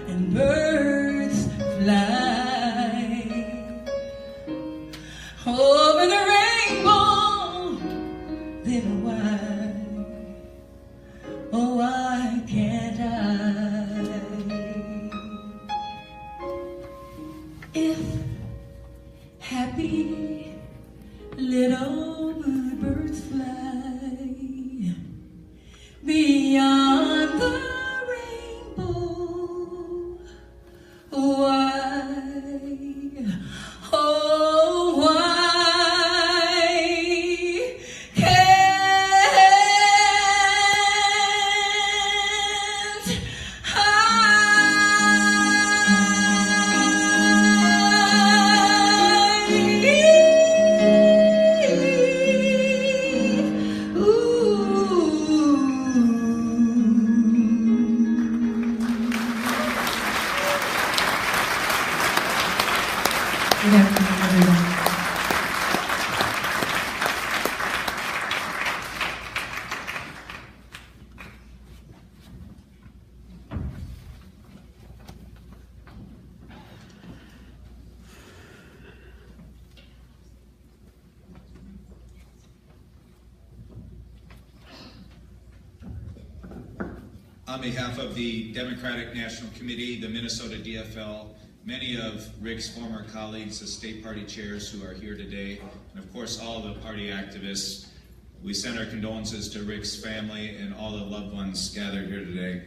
and birds fly over the rainbow. Then why, oh, why can't I? If happy little bluebirds fly beyond the rainbow, why, oh, why can't I? Good afternoon, everyone. On behalf of the Democratic National Committee, the Minnesota DFL, many of Rick's former colleagues, the state party chairs who are here today, and of course all the party activists, we send our condolences to Rick's family and all the loved ones gathered here today.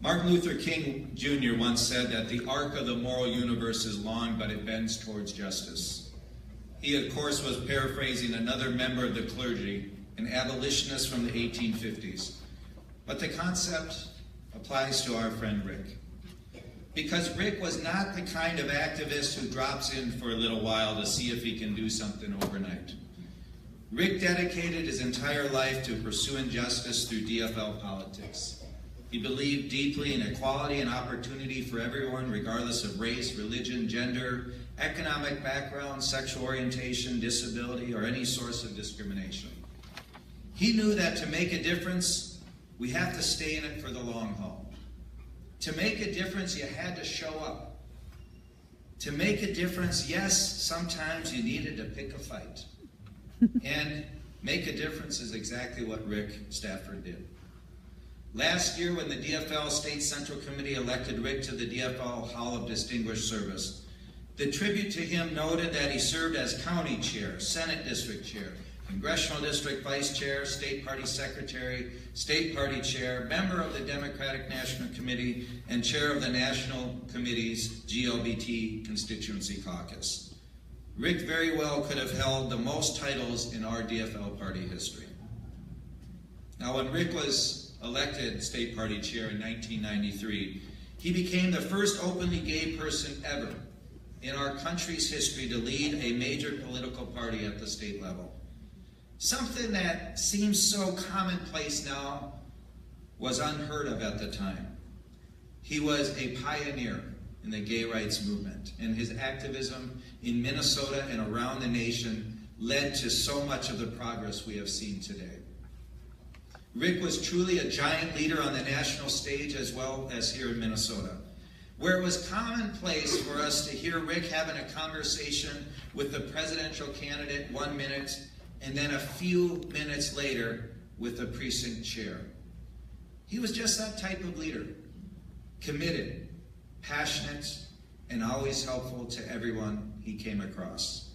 Martin Luther King Jr. once said that the arc of the moral universe is long, but it bends towards justice. He, of course, was paraphrasing another member of the clergy, an abolitionist from the 1850s. But the concept applies to our friend Rick. Because Rick was not the kind of activist who drops in for a little while to see if he can do something overnight. Rick dedicated his entire life to pursuing justice through DFL politics. He believed deeply in equality and opportunity for everyone, regardless of race, religion, gender, economic background, sexual orientation, disability, or any source of discrimination. He knew that to make a difference, we have to stay in it for the long haul. To make a difference, you had to show up. To make a difference, yes, sometimes you needed to pick a fight. And make a difference is exactly what Rick Stafford did. Last year, when the DFL State Central Committee elected Rick to the DFL Hall of Distinguished Service, the tribute to him noted that he served as county chair, Senate district chair, congressional district vice chair, state party secretary, state party chair, member of the Democratic National Committee, and chair of the National Committee's GLBT Constituency Caucus. Rick very well could have held the most titles in our DFL party history. Now, when Rick was elected state party chair in 1993, he became the first openly gay person ever in our country's history to lead a major political party at the state level. Something that seems so commonplace now was unheard of at the time. He was a pioneer in the gay rights movement, and his activism in Minnesota and around the nation led to so much of the progress we have seen today. Rick was truly a giant leader on the national stage as well as here in Minnesota, where it was commonplace for us to hear Rick having a conversation with the presidential candidate 1 minute and then a few minutes later with the precinct chair. He was just that type of leader, committed, passionate, and always helpful to everyone he came across.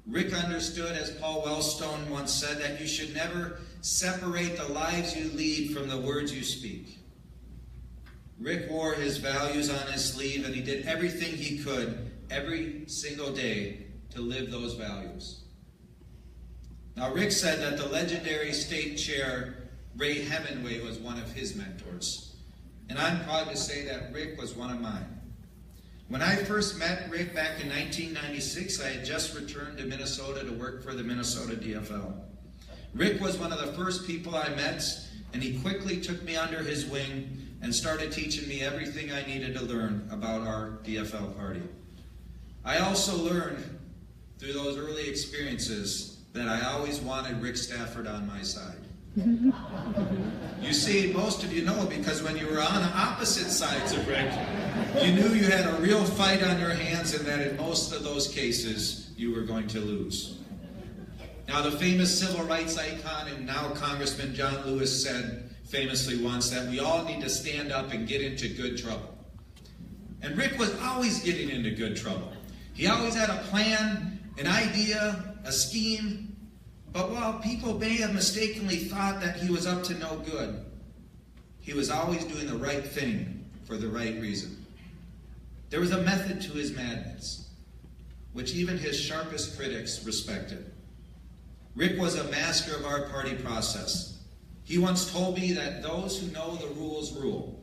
Rick understood, as Paul Wellstone once said, that you should never separate the lives you lead from the words you speak. Rick wore his values on his sleeve, and he did everything he could every single day to live those values. Now, Rick said that the legendary state chair, Ray Hemingway, was one of his mentors. And I'm proud to say that Rick was one of mine. When I first met Rick back in 1996, I had just returned to Minnesota to work for the Minnesota DFL. Rick was one of the first people I met, and he quickly took me under his wing and started teaching me everything I needed to learn about our DFL party. I also learned through those early experiences that I always wanted Rick Stafford on my side. You see, most of you know, because when you were on opposite sides of Rick, you knew you had a real fight on your hands, and that in most of those cases, you were going to lose. Now, the famous civil rights icon and now Congressman John Lewis said famously once that we all need to stand up and get into good trouble. And Rick was always getting into good trouble. He always had a plan, an idea, a scheme. But while people may have mistakenly thought that he was up to no good, he was always doing the right thing for the right reason. There was a method to his madness, which even his sharpest critics respected. Rick was a master of our party process. He once told me that those who know the rules rule.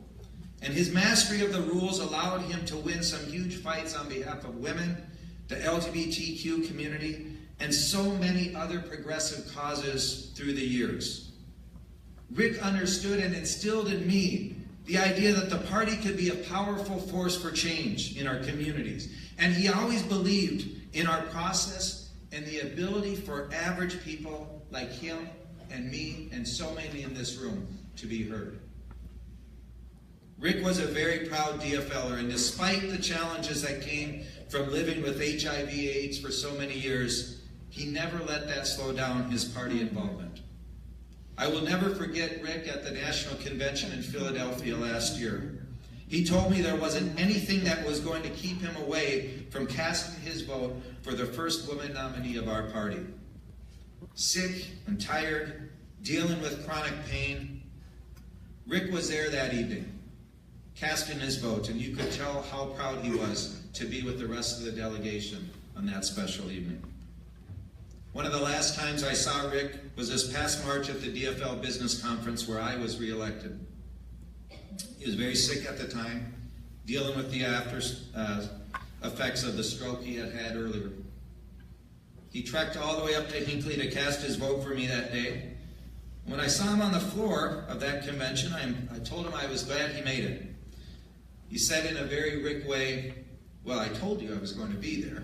And his mastery of the rules allowed him to win some huge fights on behalf of women, the LGBTQ community, and so many other progressive causes through the years. Rick understood and instilled in me the idea that the party could be a powerful force for change in our communities. And he always believed in our process and the ability for average people like him and me and so many in this room to be heard. Rick was a very proud DFLer, and despite the challenges that came from living with HIV/AIDS for so many years, he never let that slow down his party involvement. I will never forget Rick at the National Convention in Philadelphia last year. He told me there wasn't anything that was going to keep him away from casting his vote for the first woman nominee of our party. Sick and tired, dealing with chronic pain, Rick was there that evening, casting his vote, and you could tell how proud he was to be with the rest of the delegation on that special evening. One of the last times I saw Rick was this past March at the DFL Business Conference where I was reelected. He was very sick at the time, dealing with the after effects of the stroke he had had earlier. He trekked all the way up to Hinckley to cast his vote for me that day. When I saw him on the floor of that convention, I told him I was glad he made it. He said in a very Rick way, "Well, I told you I was going to be there."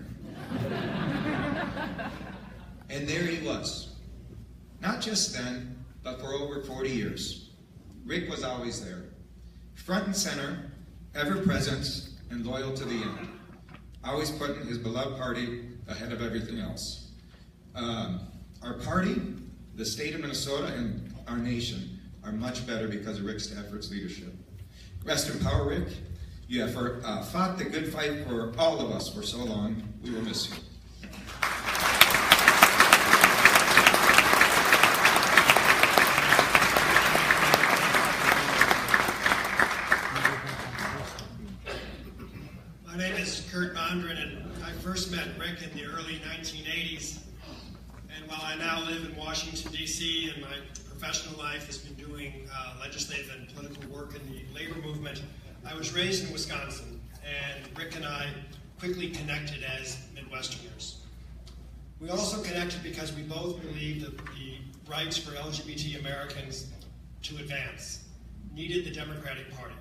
And there he was. Not just then, but for over 40 years. Rick was always there. Front and center, ever present, and loyal to the end. Always putting his beloved party ahead of everything else. Our party, the state of Minnesota, and our nation are much better because of Rick Stafford's leadership. Rest in power, Rick. You have fought the good fight for all of us for so long. We will miss you. My name is Kurt Bondren, and I first met Rick in the early 1980s. And while I now live in Washington, D.C., and my professional life has been doing legislative and political work in the labor movement, I was raised in Wisconsin, and Rick and I quickly connected as Midwesterners. We also connected because we both believed that the rights for LGBT Americans to advance needed the Democratic Party.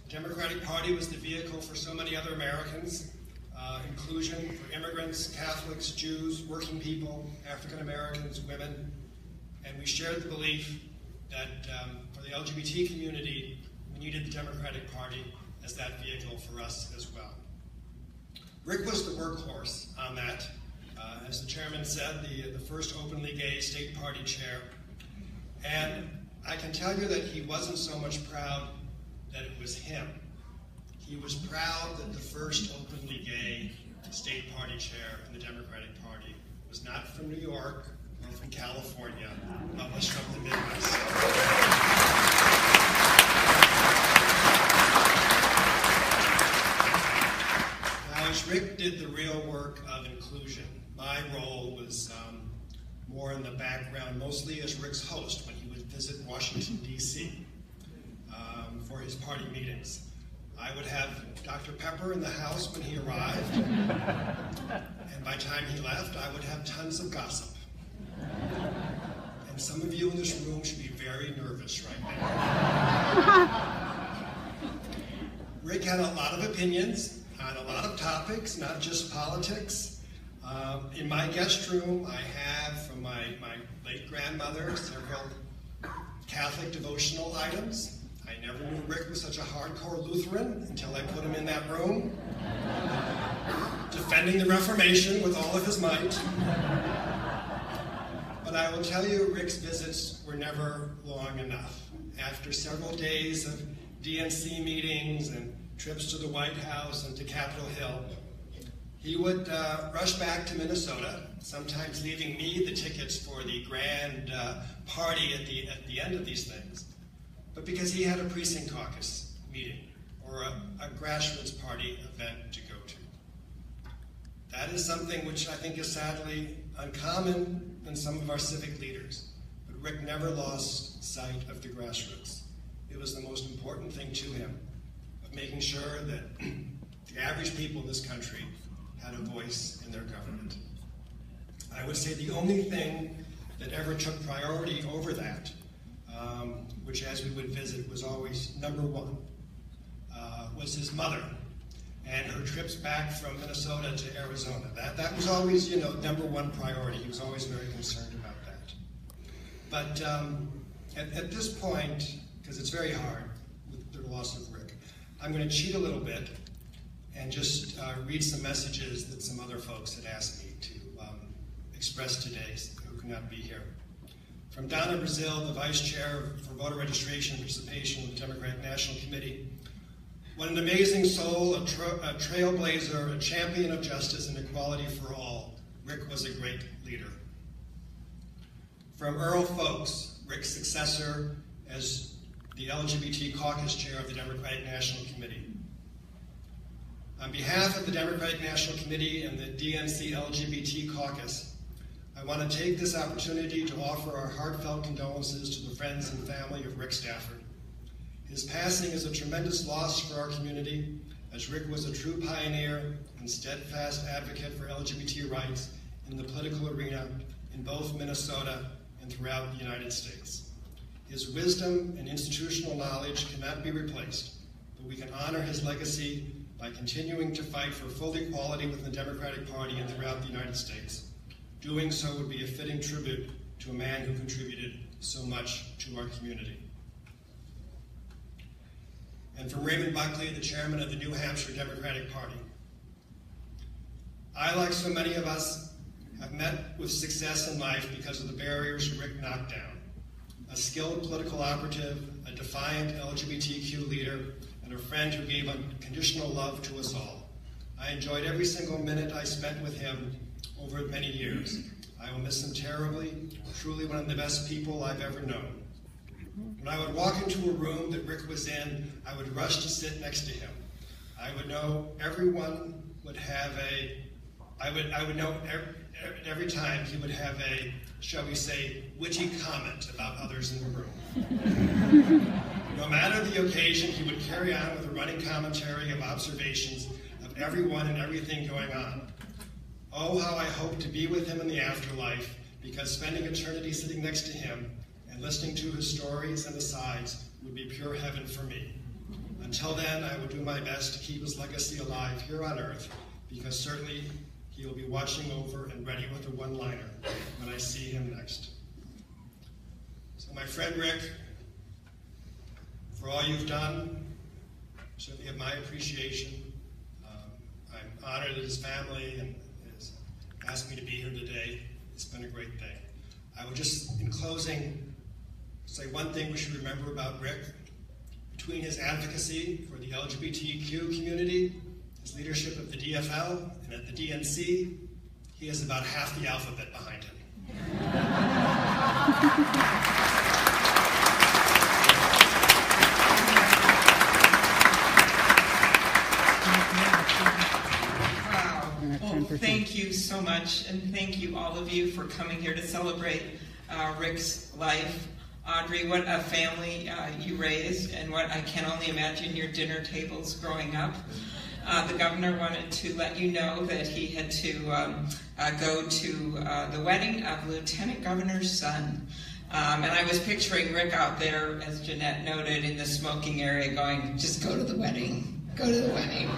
The Democratic Party was the vehicle for so many other Americans, inclusion for immigrants, Catholics, Jews, working people, African Americans, women, and we shared the belief that for the LGBT community, we needed the Democratic Party as that vehicle for us as well. Rick was the workhorse on that. As the chairman said, the first openly gay state party chair. And I can tell you that he wasn't so much proud that it was him. He was proud that the first openly gay state party chair in the Democratic Party was not from New York or from California, but was from the Midwest. Now, as Rick did the real work of inclusion, my role was more in the background, mostly as Rick's host when he would visit Washington, D.C. For his party meetings. I would have Dr. Pepper in the house when he arrived, and by the time he left, I would have tons of gossip. And some of you in this room should be very nervous right now. Rick had a lot of opinions on a lot of topics, not just politics. In my guest room, I have from my late grandmother several Catholic devotional items. I never knew Rick was such a hardcore Lutheran until I put him in that room, defending the Reformation with all of his might. But I will tell you, Rick's visits were never long enough. After several days of DNC meetings and trips to the White House and to Capitol Hill, he would rush back to Minnesota, sometimes leaving me the tickets for the grand party at the end of these things. But because he had a precinct caucus meeting or a grassroots party event to go to. That is something which I think is sadly uncommon in some of our civic leaders. But Rick never lost sight of the grassroots. It was the most important thing to him, of making sure that the average people in this country had a voice in their government. I would say the only thing that ever took priority over that, which as we would visit was always number one, was his mother and her trips back from Minnesota to Arizona. That was always, number one priority. He was always very concerned about that. But at this point, because it's very hard with the loss of Rick, I'm going to cheat a little bit and just read some messages that some other folks had asked me to express today who could not be here. From Donna Brazil, the Vice Chair for Voter Registration and Participation of the Democratic National Committee. What an amazing soul, a trailblazer, a champion of justice and equality for all. Rick was a great leader. From Earl Folks, Rick's successor as the LGBT caucus chair of the Democratic National Committee. On behalf of the Democratic National Committee and the DNC LGBT caucus, I want to take this opportunity to offer our heartfelt condolences to the friends and family of Rick Stafford. His passing is a tremendous loss for our community, as Rick was a true pioneer and steadfast advocate for LGBT rights in the political arena in both Minnesota and throughout the United States. His wisdom and institutional knowledge cannot be replaced, but we can honor his legacy by continuing to fight for full equality within the Democratic Party and throughout the United States. Doing so would be a fitting tribute to a man who contributed so much to our community. And from Raymond Buckley, the chairman of the New Hampshire Democratic Party. I, like so many of us, have met with success in life because of the barriers Rick knocked down. A skilled political operative, a defiant LGBTQ leader, and a friend who gave unconditional love to us all. I enjoyed every single minute I spent with him over many years. I will miss him terribly, truly one of the best people I've ever known. When I would walk into a room that Rick was in, I would rush to sit next to him. I would know everyone would have every time he would have a, shall we say, witty comment about others in the room. No matter the occasion, he would carry on with a running commentary of observations of everyone and everything going on. Oh, how I hope to be with him in the afterlife, because spending eternity sitting next to him and listening to his stories and asides would be pure heaven for me. Until then, I will do my best to keep his legacy alive here on earth, because certainly he will be watching over and ready with a one-liner when I see him next. So my friend Rick, for all you've done, certainly have my appreciation. I'm honored that his family has asked me to be here today. It's been a great thing. I will just, in closing, say one thing we should remember about Rick. Between his advocacy for the LGBTQ community, his leadership of the DFL, and at the DNC, he has about half the alphabet behind him. Well, thank you so much, and thank you all of you for coming here to celebrate Rick's life. Audrey, what a family you raised, and what I can only imagine your dinner tables growing up. The governor wanted to let you know that he had to go to the wedding of Lieutenant Governor's son. And I was picturing Rick out there, as Jeanette noted, in the smoking area going, just go to the wedding. Go to the wedding.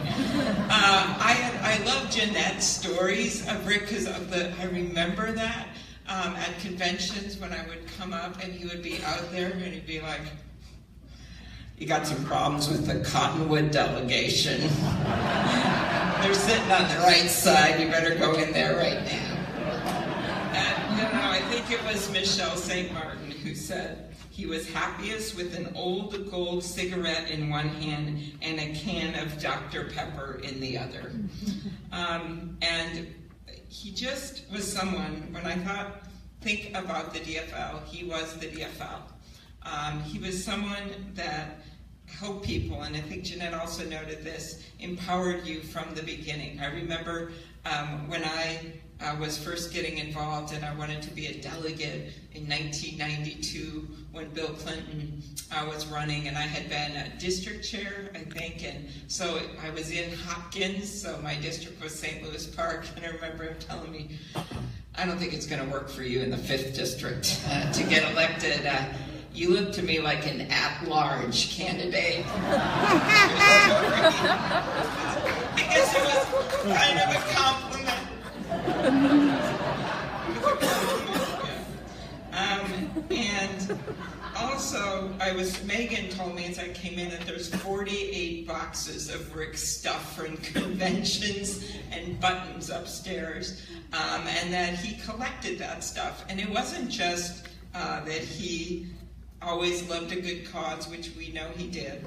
I love Jeanette's stories of Rick because I remember that at conventions when I would come up and he would be out there and he'd be like, you got some problems with the Cottonwood delegation. They're sitting on the right side. You better go in there right now. And, I think it was Michelle St. Martin who said he was happiest with an old gold cigarette in one hand and a can of Dr. Pepper in the other. And he just was someone, when I think about the DFL, he was the DFL. He was someone that helped people, and I think Jeanette also noted this, empowered you from the beginning. I remember when I was first getting involved and I wanted to be a delegate in 1992 when Bill Clinton was running, and I had been a district chair, I think, and so I was in Hopkins, so my district was St. Louis Park, and I remember him telling me, I don't think it's going to work for you in the 5th district to get elected. You look to me like an at-large candidate. I guess it was kind of a compliment. And also, Megan told me as I came in that there's 48 boxes of Rick's stuff from conventions and buttons upstairs, and that he collected that stuff. And it wasn't just that he always loved a good cause, which we know he did.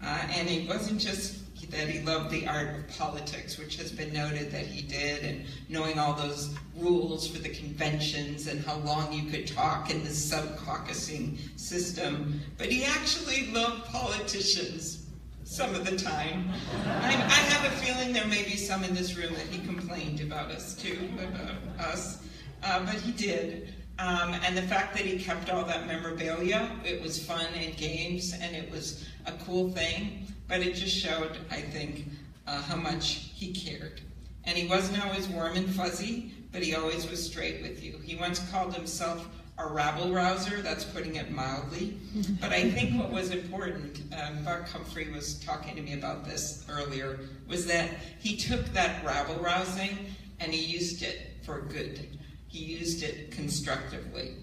And it wasn't just that he loved the art of politics, which has been noted that he did, and knowing all those rules for the conventions and how long you could talk in the sub-caucusing system. But he actually loved politicians some of the time. I have a feeling there may be some in this room that he complained about us too, about us, but he did. And the fact that he kept all that memorabilia, it was fun and games, and it was a cool thing, but it just showed, I think, how much he cared. And he wasn't always warm and fuzzy, but he always was straight with you. He once called himself a rabble-rouser, that's putting it mildly. But I think what was important, Buck Humphrey was talking to me about this earlier, was that he took that rabble-rousing and he used it for good. He used it constructively.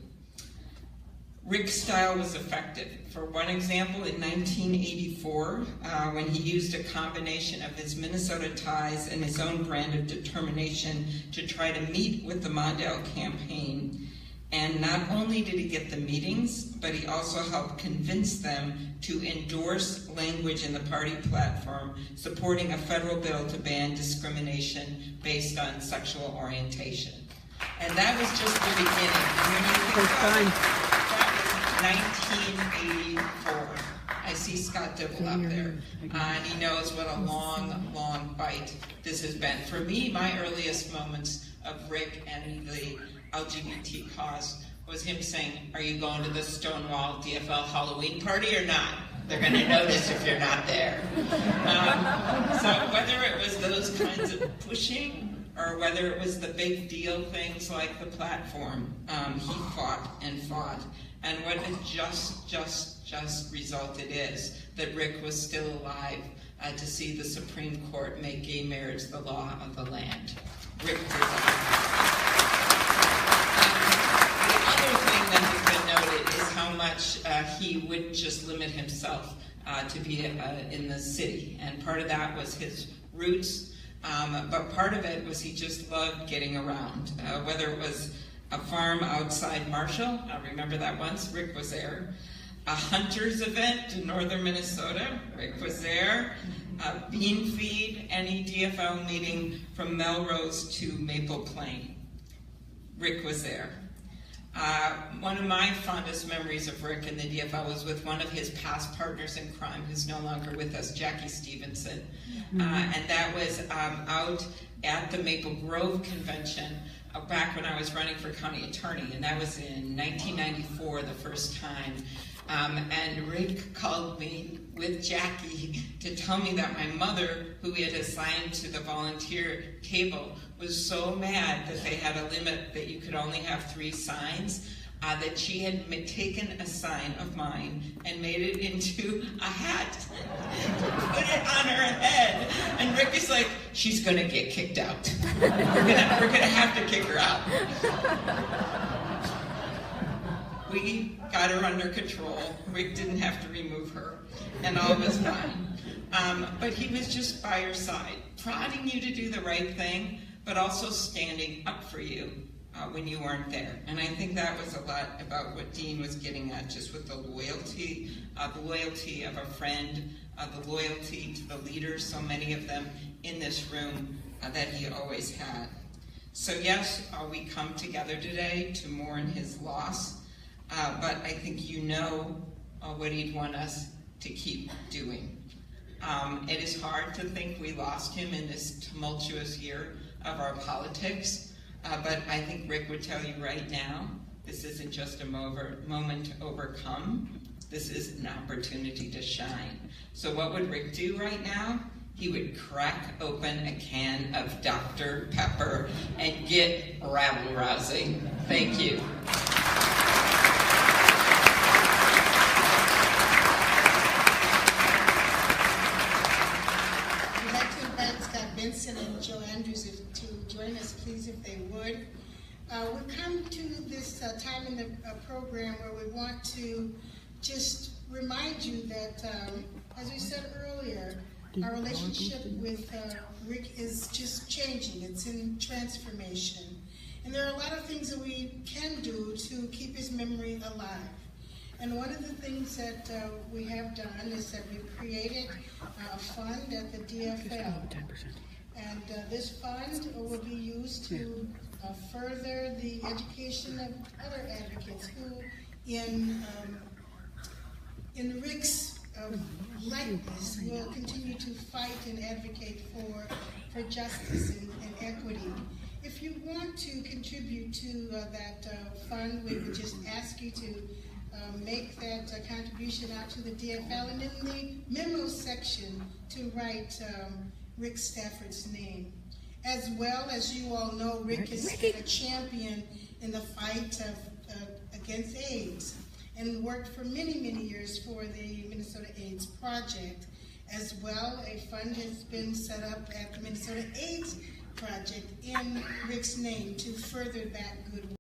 Rick's style was effective. For one example, in 1984, when he used a combination of his Minnesota ties and his own brand of determination to try to meet with the Mondale campaign. And not only did he get the meetings, but he also helped convince them to endorse language in the party platform supporting a federal bill to ban discrimination based on sexual orientation. And that was just the beginning. And when you think about it, that was 1984. I see Scott Dibble up there, and he knows what a long, long fight this has been. For me, my earliest moments of Rick and the LGBT cause was him saying, "Are you going to the Stonewall DFL Halloween party or not? They're going to notice if you're not there." So whether it was those kinds of pushing or whether it was the big deal things like the platform, he fought and fought. And what a just resulted is that Rick was still alive to see the Supreme Court make gay marriage the law of the land. Rick did that. The other thing that has been noted is how much he wouldn't just limit himself to be in the city. And part of that was his roots, but part of it was he just loved getting around. Whether it was a farm outside Marshall, I remember that once, Rick was there. A hunters event in northern Minnesota, Rick was there. A bean feed, any DFL meeting from Melrose to Maple Plain, Rick was there. One of my fondest memories of Rick in the DFL was with one of his past partners in crime, who's no longer with us, Jackie Stevenson. And that was out at the Maple Grove Convention back when I was running for county attorney, and that was in 1994, the first time. And Rick called me with Jackie to tell me that my mother, who he had assigned to the volunteer table, was so mad that they had a limit that you could only have 3 signs, that she had taken a sign of mine and made it into a hat to put it on her head. And Rick is like, "She's gonna get kicked out. We're gonna have to kick her out." We got her under control. Rick didn't have to remove her, and all was fine. But he was just by your side, prodding you to do the right thing, but also standing up for you when you weren't there. And I think that was a lot about what Dean was getting at, just with the loyalty of a friend, the loyalty to the leaders, so many of them in this room, that he always had. So yes, we come together today to mourn his loss, but I think you know what he'd want us to keep doing. It is hard to think we lost him in this tumultuous year of our politics, but I think Rick would tell you right now, this isn't just a moment to overcome, this is an opportunity to shine. So what would Rick do right now? He would crack open a can of Dr. Pepper and get rabble-rousing. Thank you. Benson and Joe Andrews to join us, please, if they would. We come to this time in the program where we want to just remind you that, as we said earlier, our relationship with Rick is just changing. It's in transformation. And there are a lot of things that we can do to keep his memory alive. And one of the things that we have done is that we've created a fund at the DFL. And this fund will be used to further the education of other advocates who, in Rick's likeness, will continue to fight and advocate for justice and equity. If you want to contribute to that fund, we would just ask you to make that contribution out to the DFL, and in the memo section to write Rick Stafford's name. As well, as you all know, Rick has been a champion in the fight against AIDS and worked for many, many years for the Minnesota AIDS Project. As well, a fund has been set up at the Minnesota AIDS Project in Rick's name to further that good work.